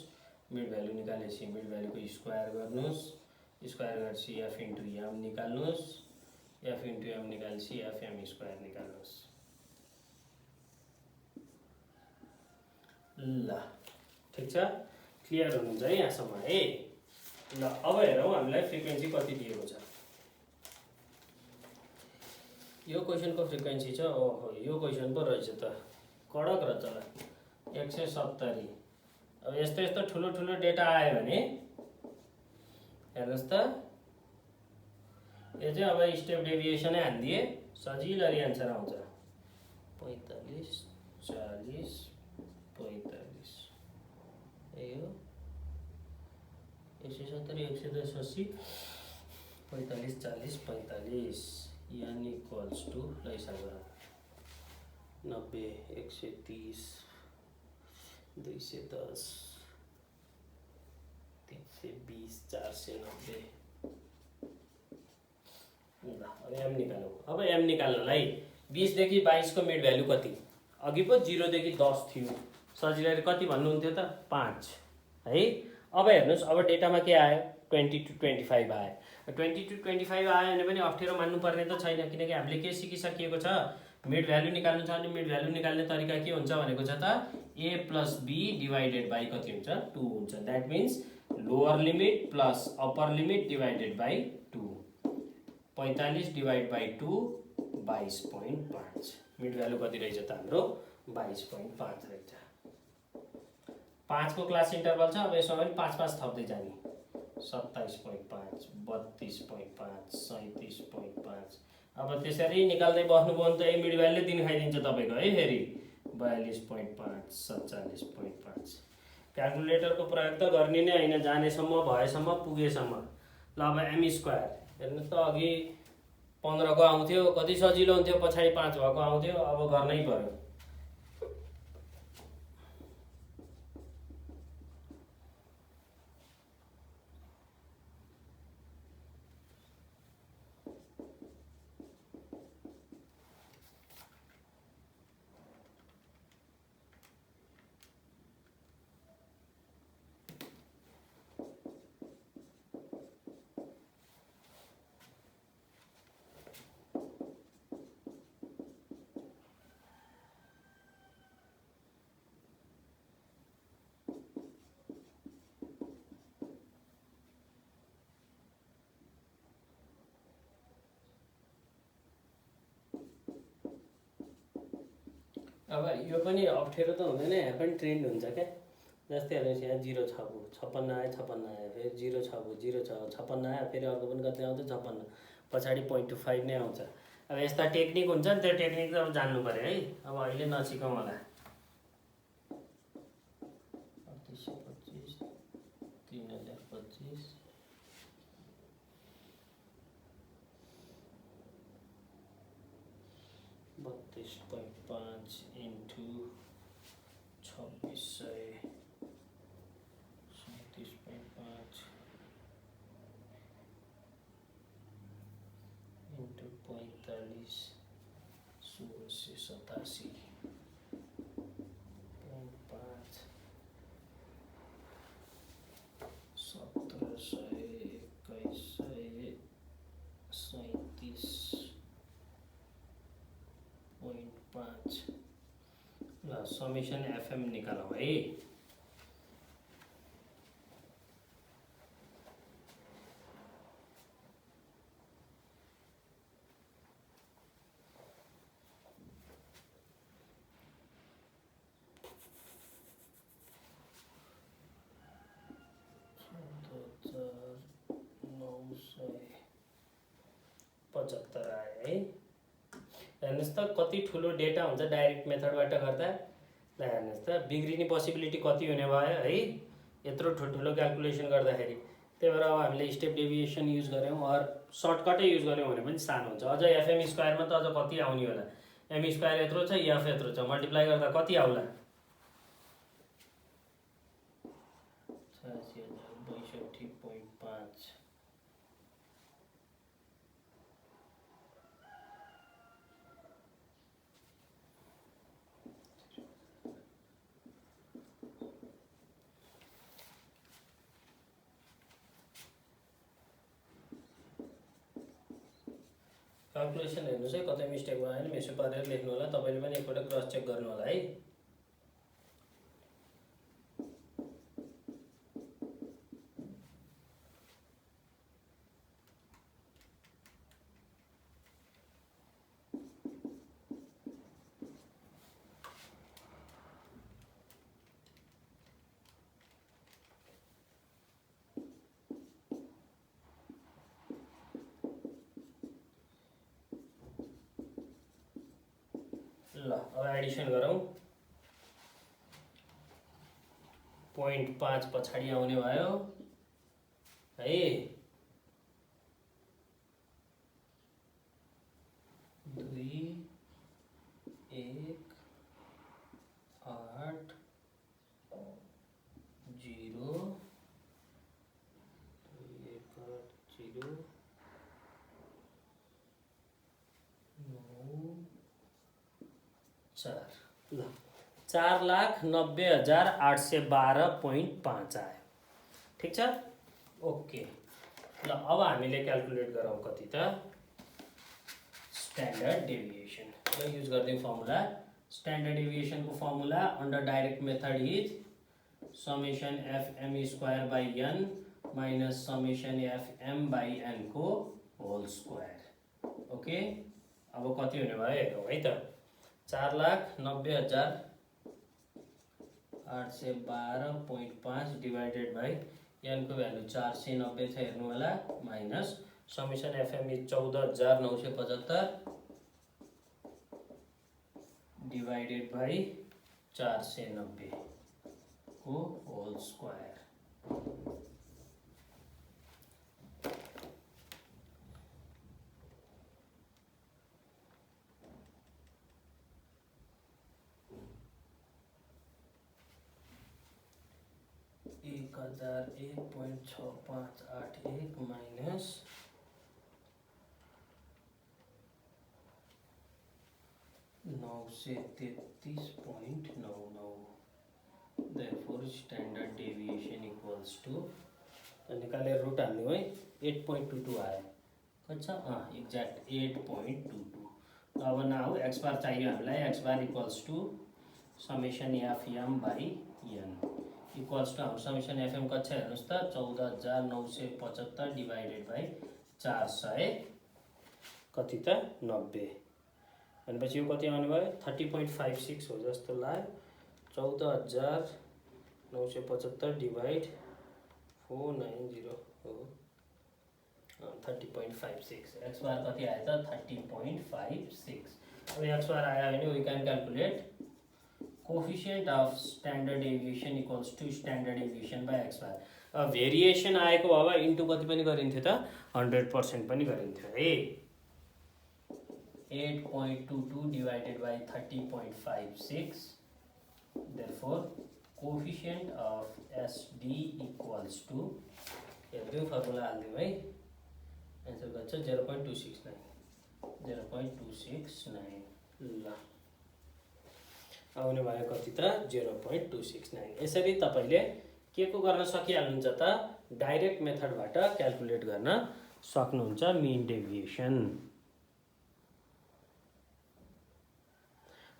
मिड भ्यालु निकालेपछि मिड भ्यालुको स्क्वायर गर्नुहोस्, स्क्वायर गरेपछि एफ इन्टु एम निकाल्नुहोस्, एफ इन्टु एम निकालेपछि एफएम स्क्वायर निकाल्नुहोस्। ल ठिक छ, क्लियर हुनुहुन्छ है यहाँसम्म है। ल अब हेरौँ हामीलाई फ्रिक्वेन्सी कति दिएको छ। यो क्वेसनको फ्रिक्वेन्सी छ, ओहो यो क्वेसन पो रहेछ त, कडक रहेछ 170। अब यस्तो यस्तो ठुलो ठुलो डेटा आयो भने हेर्नुहोस् त, यो चाहिँ अब स्टेप डेभिएसनै हानिदिए सजिलरी एन्सर आउँछ। 45, 40, 45 यो 170, 110, 80, 45, 40, 45 यानी इक्वल्स टू लैसा 90, 130, 210, 320, 490। ल अब एम निकालौँ। अब एम निकाल्नलाई 20 देखि 22 को मिड भ्यालु कति, अघि पो 0 देखि 10 थियो, सजिलै कति भन्नुहुन्थ्यो त, 5 है। अब हेर्नुहोस्, अब डेटामा के आयो, 20 to 25 आयो। 20 to 25 आयो भने पनि अप्ठ्यारो मान्नुपर्ने त छैन, किनकि हामीले के सिकिसकिएको छ, मिड भ्यालु निकाल्नु छ भने मिड भ्यालु निकाल्ने तरिका के हुन्छ भनेको छ त a plus b divided by कति हुन्छ 2 हुन्छ। That means lower limit plus upper limit divided by 2, 45 divide by 2 22.5। Mid value कति रहेछ त हाम्रो 22.5 रहेछ। 5 को क्लास इन्टरभल छ, अब यसमा पनि 5 5 थप्दै जाने, 27.5 32.5 37.5। अब त्यसरी निकाल्दै बस्नुभयो भने त ए मिड भ्यालुले दिन खाइदिन्छ तपाईँको है। फेरि 42.5 47.5। क्यालकुलेटरको प्रयोग त गर्ने नै होइन, जानेसम्म भएसम्म पुगेसम्म। ल अब एम स्क्वायर हेर्नुहोस् त, अघि 15 को आउँथ्यो कति सजिलो हुन्थ्यो, पछाडि 5 भएको आउँथ्यो, अब गर्नै पर्यो। अब यो पनि अप्ठ्यारो त हुँदैन, यहाँ पनि ट्रेन्ड हुन्छ क्या। जस्तै हेर्नुहोस् यहाँ 0 छ, 56 आयो 56 आयो, फेरि 0 छ 0 छ 56 आयो, फेरि अर्को पनि कति आउँछ 56, पछाडि 0.25 नै आउँछ। अब यस्ता टेक्निक हुन्छ नि, त्यो टेक्निक त अब जान्नु पऱ्यो है। अब अहिले नसिकौँ होला। 3825 3025 32.5 इन्टु 2600 37.5 इन्टु 45 1687.5 1721 ल समेसन एफएम निकालौँ है। हेर्नुहोस् त कति ठुलो डेटा हुन्छ डाइरेक्ट मेथडबाट गर्दा। ल हेर्नुहोस् त बिग्रिने पोसिबिलिटी कति हुने भयो है, यत्रो ठुल्ठुलो क्यालकुलेसन गर्दाखेरि। त्यही भएर अब हामीले स्टेप डेभिएसन युज गऱ्यौँ, अर सर्टकटै युज गऱ्यौँ भने पनि सानो हुन्छ। अझ एफएम स्क्वायरमा त अझ कति आउने होला, एम स्क्वायर यत्रो छ, एफ यत्रो छ, मल्टिप्लाई गर्दा कति आउला? 86,062.5। क्यालकुलेसन हेर्नुहोस् है, कतै मिस्टेक भयो भने मेसो पारेर लेख्नु होला। तपाईँले पनि एकपल्ट क्रस चेक गर्नु होला है। ल अब एडिसन गरौँ। 0.5 पछाडि आउने भयो है। 2 1 8 0 4 ल 4,90,812.5 आयो। ठिक छ, ओके। ल अब हामीले क्याल्कुलेट गरौँ कति त स्ट्यान्डर्ड डेभिएसन। ल युज गर्दै फर्मुला स्ट्यान्डर्ड डेभिएसन को formula under direct method is summation FM square by an minus summation FM by an को होल स्क्वायर। ओके अब कति हुने भयो हेरौँ है त 4,90,812.5 डिवाइडेड बाई एन को भ्यालु 490 छ हेर्नु होला minus summation FM is 14,975 divided by 490 को होल स्क्वायर। एक 1,001.6581 माइनस 933.99 therefore standard deviation equals to निकालेर रुट हाल्नु है 8.22 आयो कति छ एक्ज्याक्ट 8.22। अब नाउ एक्स बार चाहियो हामीलाई X bar equals to summation FM by N equals to हाम्रो समेसन एफएम कति छ हेर्नुस् त 14,975 डिवाइडेड बाई 400 कति त 90 भनेपछि यो कति आउने भयो 30.56 हो जस्तो लाग्यो। 14,975 डिवाइड 490 हो 30.56। एक्स बार कति आयो त 30.56। अब एक्स बार आयो भने we can calculate coefficient of standard deviation equals to standard deviation by x bar. Variation आएको भए इन्टु कति पनि गरिन्थ्यो त 100% पनि गरिन्थ्यो है। 8.22 divided by 30.56 therefore coefficient of SD equals to हेर्दिउँ फर्मुला हाल्दिउँ है एन्सर गर्छ 0.269 ल आउने भयो कति त 0.269। यसरी तपाईले के को गर्न सकिहाल्नुहुन्छ त डाइरेक्ट मेथडबाट क्याल्कुलेट गर्न सक्नुहुन्छ मिन डेभिएसन।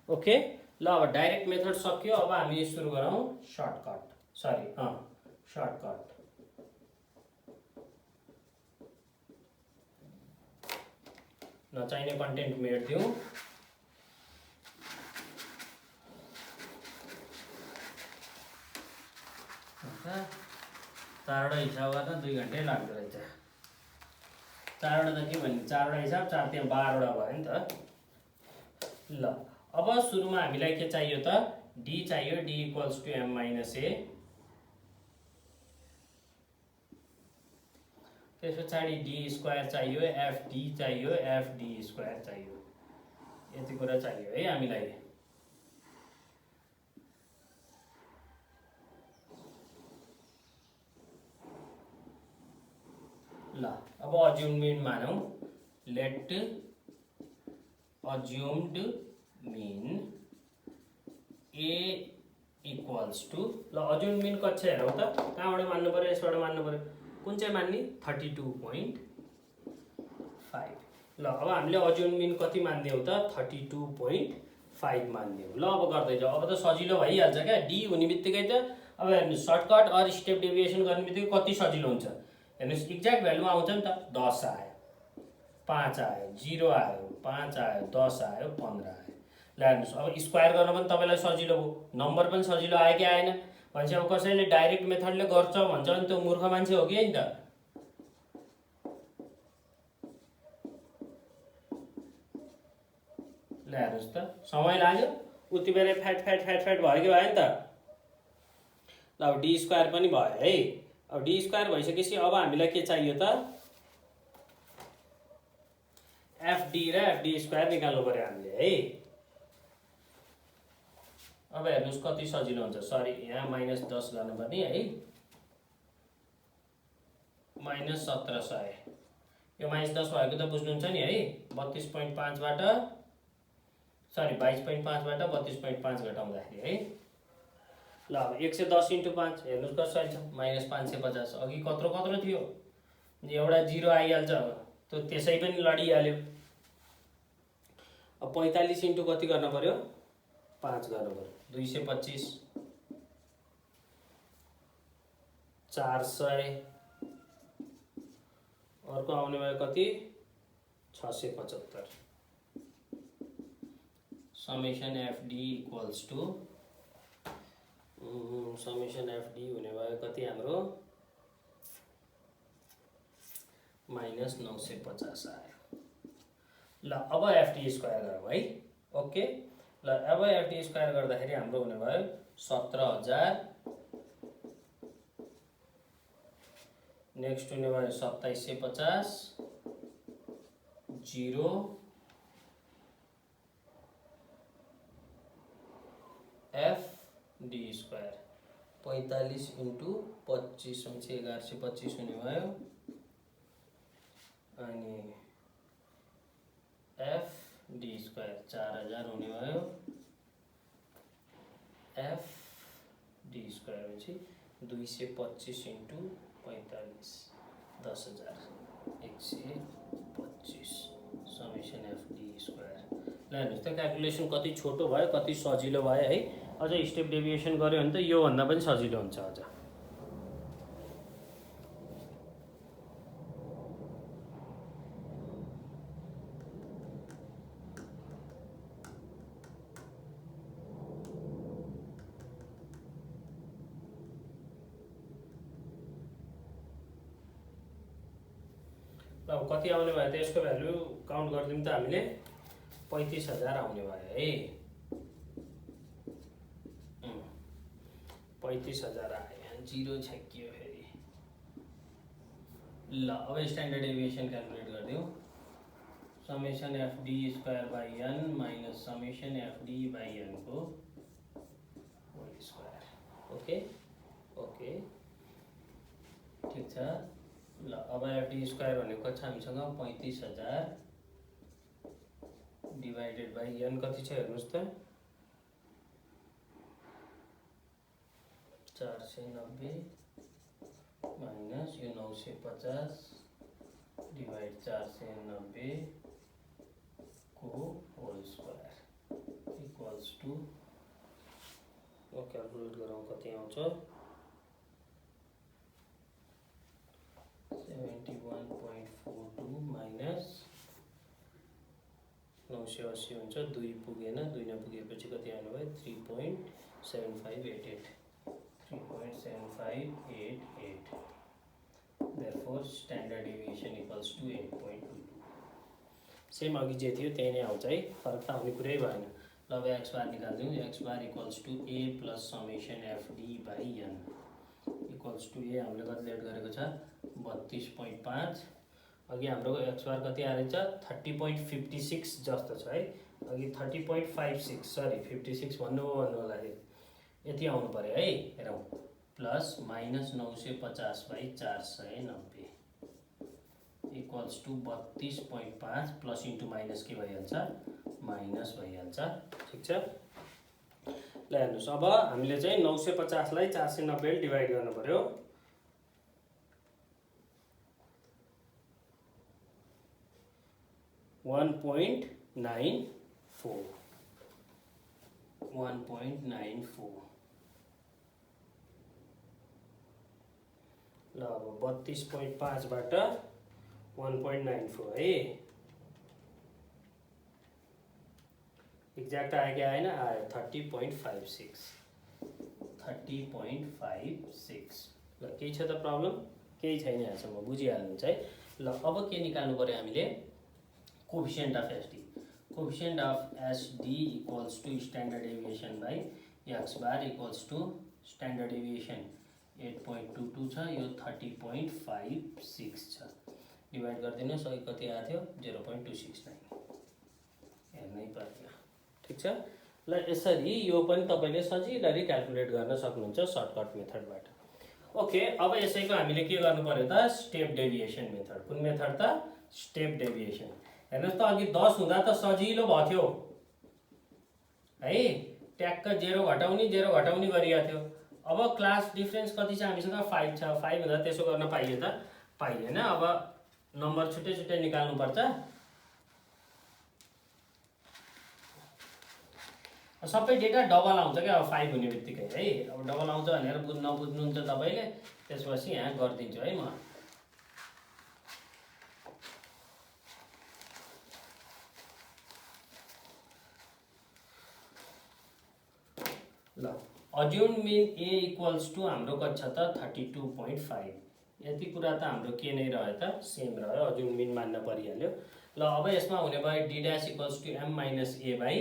ओके ल अब डाइरेक्ट मेथड सक्यो अब हामी सुरु गरौँ सर्टकट सर्टकट नचाहिने कन्टेन्ट मेट्दिउँ चारवटा हिसाब गर्न 2 घन्टै लाग्दो रहेछ। चारवटा त के भन्ने 4वटा हिसाब 4 त्यहाँ 12वटा भयो नि त। ल अब सुरुमा हामीलाई के चाहियो त डी चाहियो D equals to am minus A त्यस पछाडि डी स्क्वायर चाहियो एफ डी चाहियो एफ डी स्क्वायर चाहियो यति कुरा चाहियो है हामीलाई। ल अब अज्युम्ड मानौं let assumed mean A equals to ल अज्युम्ड मीन कति छ हेरौँ त कहाँबाट मान्नु पर्यो यसबाट मान्नु पर्यो कुन चाहिँ मान्ने 32.5। ल अब हामीले अज्युम्ड मीन कति मान्दियौ त 32.5 मान्दियौ। ल अब गर्दै जाऊ अब त सजिलो भइहाल्छ क्या डी हुने बित्तिकै त अब हेर्नुस् सर्टकट अर स्टेप डेभिएसन गर्ने बित्तिकै कति सजिलो हुन्छ हेर्नुस् एक्ज्याक्ट भ्यालु आउँछ नि त 10 आयो 5 आयो 0 आयो 5 आयो 10 आयो 15 आयो। ल हेर्नुस् अब स्क्वायर गर्न पनि तपाईलाई सजिलो हो नम्बर पनि सजिलो आयो कि आएन भनेपछि अब कसैले डाइरेक्ट मेथडले गर्छ भन्छ भने त्यो मूर्ख मान्छे हो कि हैन त। ल हेर्नुस् त समय लाग्यो उति बेला फ्याट भयो कि भएन त। ल अब डी स्क्वायर पनि भयो है। अब डी स्क्वायर भइसकेपछि अब हामीलाई के चाहियो त एफ डी र एफ डी स्क्वायर निकाल्नु पर्यो हामीले है। अब हेर्नुस् कति सजिलो हुन्छ सरी यहाँ -10 गर्नुपर्ने है -1700 यो -10 भएको त बुझ्नुहुन्छ नि है 32.5 बाट सरी 22.5 बाट 32.5 घटाउँदाखेरि है। ल अब 110 × 5 हेर्नुस् कसरी छ -550 अघि कत्रो थियो एउटा 0 आइहाल्छ, त्यो त्यसै पनि लडिहाल्यो। अब 45 इन्टु कति गर्न पर्यो, 5 गर्नु पर्यो, 225, 400, अर्को आउने भयो कति, 675। Summation FD equals to summation fd हुने भयो कति हाम्रो -950 आयो। ल अब एफडी स्क्वायर गरौँ है। ओके, ल अब एफडी स्क्वायर गर्दाखेरि हाम्रो हुने भयो 17,000, नेक्स्ट हुने भयो 2750, 0 एफ डी स्क्वायर 45 इन्टु 25 हुन्छ 1125 हुने भयो, अनि एफ डी स्क्वायर 4000 हुने भयो, एफ डी स्क्वायर हुन्छ 225 into 45 10,000 125 summation F D square. ल हेर्नुहोस् त क्यालकुलेसन कति छोटो भयो, कति सजिलो भयो है। अझ स्टेप डेभिएसन गर्यो भने त योभन्दा पनि सजिलो हुन्छ अझ। अब कति आउने भयो त यसको भ्यालु काउन्ट गरिदिउँ त हामीले, 35,000 आउने भयो है। 35,000 आयो, 0 छेकियो फेरि। ल अब स्ट्यान्डर्ड डेभिएसन क्यालकुलेट गरिदिउँ। Summation F D square by an minus summation F D by an को होल स्क्वायर। ओके ओके ठिक छ। ल अब एफ डी स्क्वायर भनेको छ हामीसँग 35,000 डिवाइडेड बाई एन कति छ हेर्नुहोस् त, 490 माइनस यो 950 डिवाइड 490 को whole square equals to, calculate गरौँ कति आउँछ, 71.42 माइनस 980 हुन्छ, 2 पुगेन, 2 नपुगेपछि कति आउनु भयो 3.7588 3.7588। therefore standard deviation equals to 8.22। Same अघि जे थियो त्यही नै आउँछ है, फरक त आउने कुरै भएन। ल अब एक्स बार निकाल्दिउँ, X bar equals to A plus summation F D by N equals to A हामीले कति लेट गरेको छ 32.5, अघि हाम्रो एक्स बार कति आएछ 30.56 जस्तो छ है, अघि 30.56 सरी 56 भन्नुभयो भन्नुलाई यति आउनु पर्यो है। हेरौँ, plus minus 950 by 490 equals to 32.5 plus into minus के भइहाल्छ माइनस भइहाल्छ। ठिक छ। ल हेर्नुहोस् अब हामीले चाहिँ 950 लाई 490 डिभाइड गर्नु पर्यो, 1.94 ल अब 32.5 बाट 1.94 है, एक्ज्याक्ट आयो कि आएन, आयो 30.56 30.56। ल केही छ त प्रब्लम, केही छैन, यहाँसम्म बुझिहाल्नुहुन्छ है। ल अब के निकाल्नु पर्यो हामीले, coefficient of SD, coefficient of SD equals to standard deviation by x bar equals to standard deviation 8.22 छ, यो 30.56 छ, डिभाइड गरिदिनुहोस्, अघि कति आएको थियो 0.269 हेर्नै पर्दैन। ठिक छ। ल यसरी यो पनि तपाईले सजिलैले क्यालकुलेट गर्न सक्नुहुन्छ सर्टकट मेथडबाट। ओके, अब यसैको हामीले के गर्नु पर्यो त स्टेप डेभिएसन मेथड। कुन मेथड त स्टेप डेभिएसन। हेर्नुहोस् त अघि 10 हुँदा त सजिलो भयो है, ट्याक्क 0 घटाउने गरिएको थियो। अब क्लास डिफरेन्स कति छ हामीसँग 5 छ, 5 हुँदा त्यसो गर्न पाइयो त पाई हैन। अब नम्बर छुट्टै छुट्टै निकाल्नु पर्छ। सबै डेटा डबल आउँछ क्या अब 5 हुने बित्तिकै है। अब डबल आउँछ भनेर नबुझ्नुहुन्छ तपाईँले, त्यसपछि यहाँ गरिदिन्छु है म। ल assume mean A equals to हाम्रो कति छ त 32.5। यति कुरा त हाम्रो के नै रह्यो त, सेम रह्यो, अज्युम मिन मान्न परिहाल्यो। ल अब यसमा हुने भयो d dash equals to am minus A by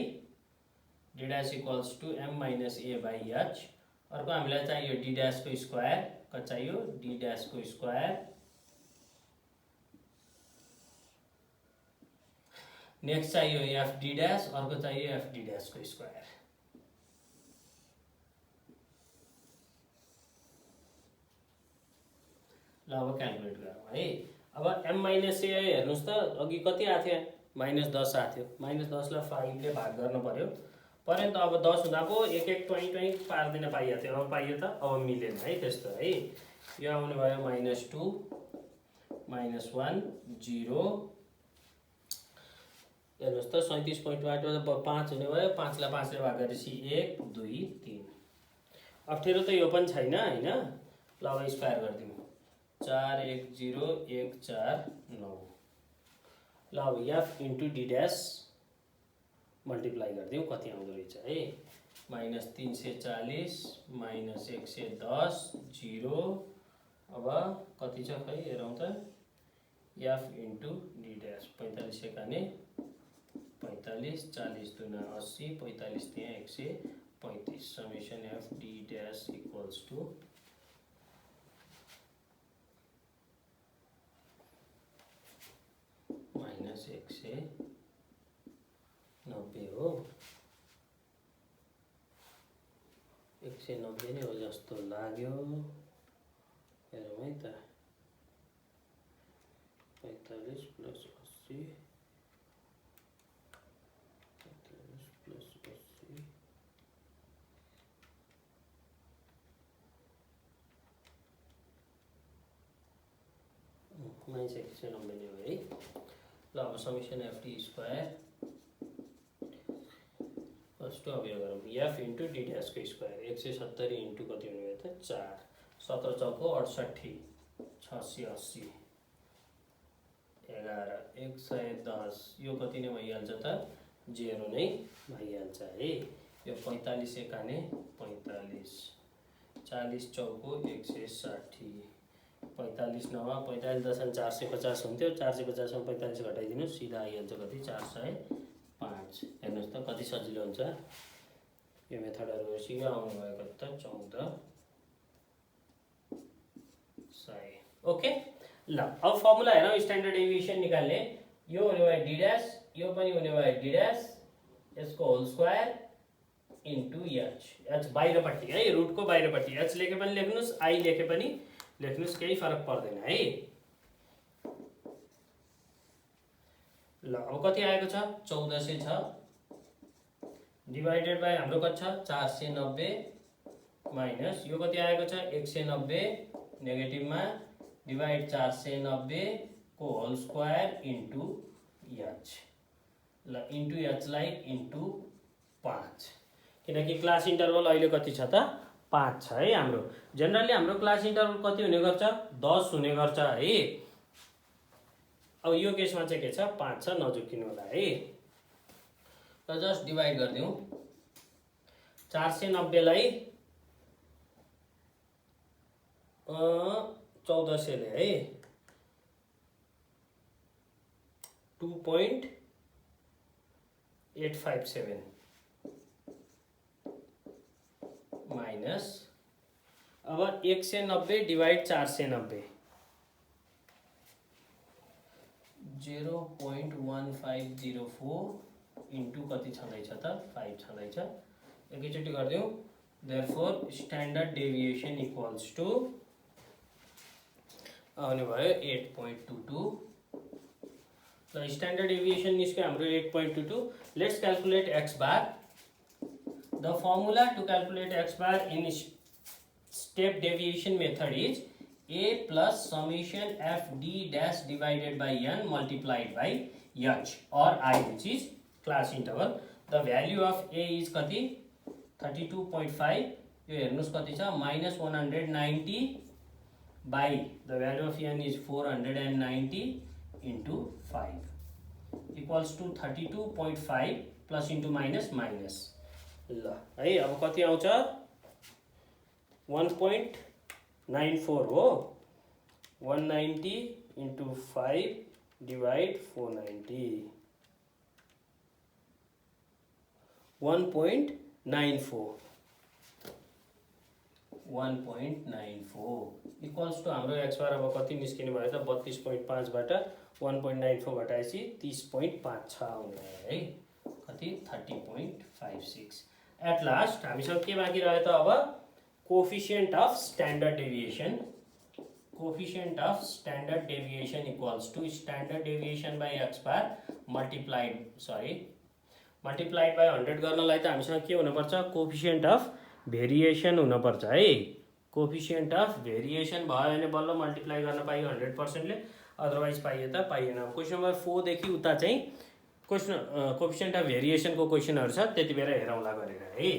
d dash equals to am minus A by h. अर्को हामीलाई चाहियो डी ड्यासको स्क्वायर, कति चाहियो डी ड्यासको स्क्वायर। नेक्स्ट चाहियो एफ डी ड्यास, अर्को चाहियो एफ डी ड्यासको स्क्वायर। ल अब क्यालकुलेट गरौँ है। अब एम माइनस ए हेर्नुहोस् त, अघि कति आएको थियो -10 आएको थियो। -10 लाई 5 ले भाग गर्न पर्यो नि त। अब 10 हुँदा पो एक एक ट्वाइँ ट्वाइँ पार्दैन पाइएको थियो। अब पाइयो त, अब मिलेन है त्यस्तो है। यो आउने भयो -2 -1 0। हेर्नुहोस् त 37.8 5 हुने भयो। 5 लाई 5 ले भाग गरेपछि 1 2 3। अप्ठ्यारो त यो पनि छैन हैन। ल अब स्क्वायर गरिदिउँ। 4 1 0 1 4 9। ल अब F into D dash multiply गरिदिउँ, कति आउँदो रहेछ है। -340 -110 0। अब कति छ खै हेरौँ त। एफ इन्टु डी ड्यास 45 एकाने 45 40 दुना 80 45 त्यहाँ 135। Summation F d dash equals to -190 हो। 190 नै हो जस्तो लाग्यो। हेरौँ है त। 45 + 80 45 + 80 -190 नै हो है। ल अब summation F D square first अब यो गरौँ। एफ इन्टु डी ड्यासको स्क्वायर 170 इन्टु कति हुने भयो त 4 17 चौको 68 680 11 110। यो कति नै भइहाल्छ त 0 नै भइहाल्छ है। यो 45 एकाने 45 40 चौको 160 45 9 45 दशम 450 हुन्थ्यो। 450 मा 45 घटाइदिनु सिधा आइहाल्छ कति 405। हेर्नुहोस् त कति सजिलो हुन्छ यो मेथडहरु गरेपछि। यो आउनु भयो कति त 1400। ओके ल अब फर्मुला हेरौँ स्ट्यान्डर्ड डेभिएसन निकाल्ने। यो हुने भयो डी ड्यास, यो पनि हुने भयो डी ड्यास, यसको whole square into h. H बाहिरपट्टि है, रुटको बाहिरपट्टि। एच लेखे पनि लेख्नुस्, आई लेखे पनि लेख्नुस्, केही फरक पर्दैन है। ल अब कति आएको छ 1400 छ। डिवाइडेड बाई हाम्रो कति छ 490 माइनस यो कति आएको छ 190 नेगेटिभमा डिवाइड 490 को होल स्क्वायर इन्टु एच। ल इन्टु एच लाई इन्टु 5 किनकि क्लास इन्टरभल अहिले कति छ त 5 छ है। हाम्रो जनरली हाम्रो क्लास इन्टरभल कति हुने गर्छ 10 हुने गर्छ है। अब यो केसमा चाहिँ के छ 5 छ, नजुकिनु होला है। त जस्ट डिवाइड गरिदिउँ 490 लाई 1400 ले है 2.857 माइनस अब 190 डिवाइड 490 0.1504 इन्टु कति छँदैछ त 5 छँदैछ। एकैचोटि गरिदिउँ। Therefore standard deviation equals to आउने भयो 8.22। ल स्ट्यान्डर्ड डेभिएसन निस्क्यो हाम्रो 8.22। Let's calculate x bar. The formula to calculate x bar in step deviation method is a plus summation f d dash divided by n multiplied by h or I, which is class interval. The value of a is कति 32.5, यो हेर्नुस् कति छ -190 by the value of n is 490 into 5 equals to 32.5 plus into minus minus. ल है अब कति आउँछ 1.94 हो. 190 into 5 divide 490 1.94 इक्वल्स टु हाम्रो x बार अब कति निस्किने भयो त 32.5 बाट 1.94 घटाएपछि 30.5 छ आउने है कति 30.56. एट लास्ट हामीसँग के बाँकी रह्यो त अब coefficient of standard deviation. Coefficient of standard deviation equals to standard deviation by x bar multiplied by 100 गर्नलाई त हामीसँग के हुनुपर्छ कोएफिसिएन्ट अफ भेरिएसन हुनुपर्छ है. कोएफिसिएन्ट अफ भेरिएसन भयो भने बल्ल मल्टिप्लाई गर्न पाइयो 100% ले, अदरवाइज पाइयो त पाइएन. क्वेसन नम्बर 4 देखि उता चाहिँ कोएफिसिएन्ट अफ भेरिएसन को क्वेसनहरु छ, त्यति बेला हेरौँला गरेर है.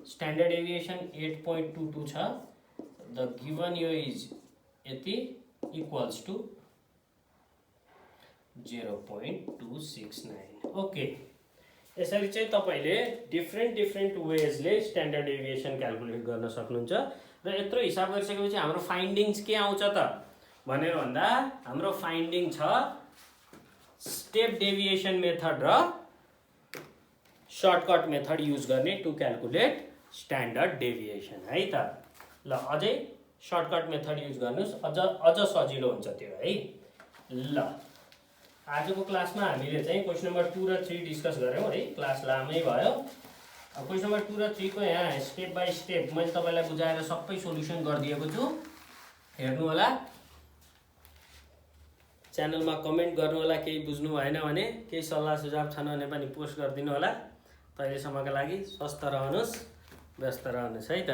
स्ट्यान्डर्ड डेभिएसन 8.22 छ. द गिवन यो इज यति इक्वल्स टु 0.269. ओके, यसरी चाहिँ तपाईले different Wesley standard deviation calculate गर्न सक्नुहुन्छ. र यत्रो हिसाब गरिसकेपछि हाम्रो फाइन्डिङ्स के आउँछ त भनेर भन्दा हाम्रो फाइन्डिङ छ स्टेप डेभिएसन मेथड र सर्टकट मेथड युज गर्ने टु क्याल्कुलेट स्ट्यान्डर्ड डेभिएसन है त. ल अझै सर्टकट मेथड युज गर्नुस्, अझ सजिलो हुन्छ त्यो है. ल आजको क्लासमा हामीले चाहिँ क्वेसन नम्बर 2 र 3 डिस्कस गऱ्यौँ है. क्लास लामै भयो. अब क्वेसन नम्बर 2 र 3 को यहाँ स्टेप बाई स्टेप मैले तपाईलाई बुझाएर सबै सोल्युसन गरिदिएको छु. हेर्नु होला, च्यानलमा कमेन्ट गर्नु होला. केही बुझ्नु भएन भने, केही सल्लाह सुझाव छन् भने पनि पोस्ट गरिदिनु होला. तहिलेसम्मका लागि स्वस्थ रहनुहोस्, व्यस्त रहनुहोस् है त.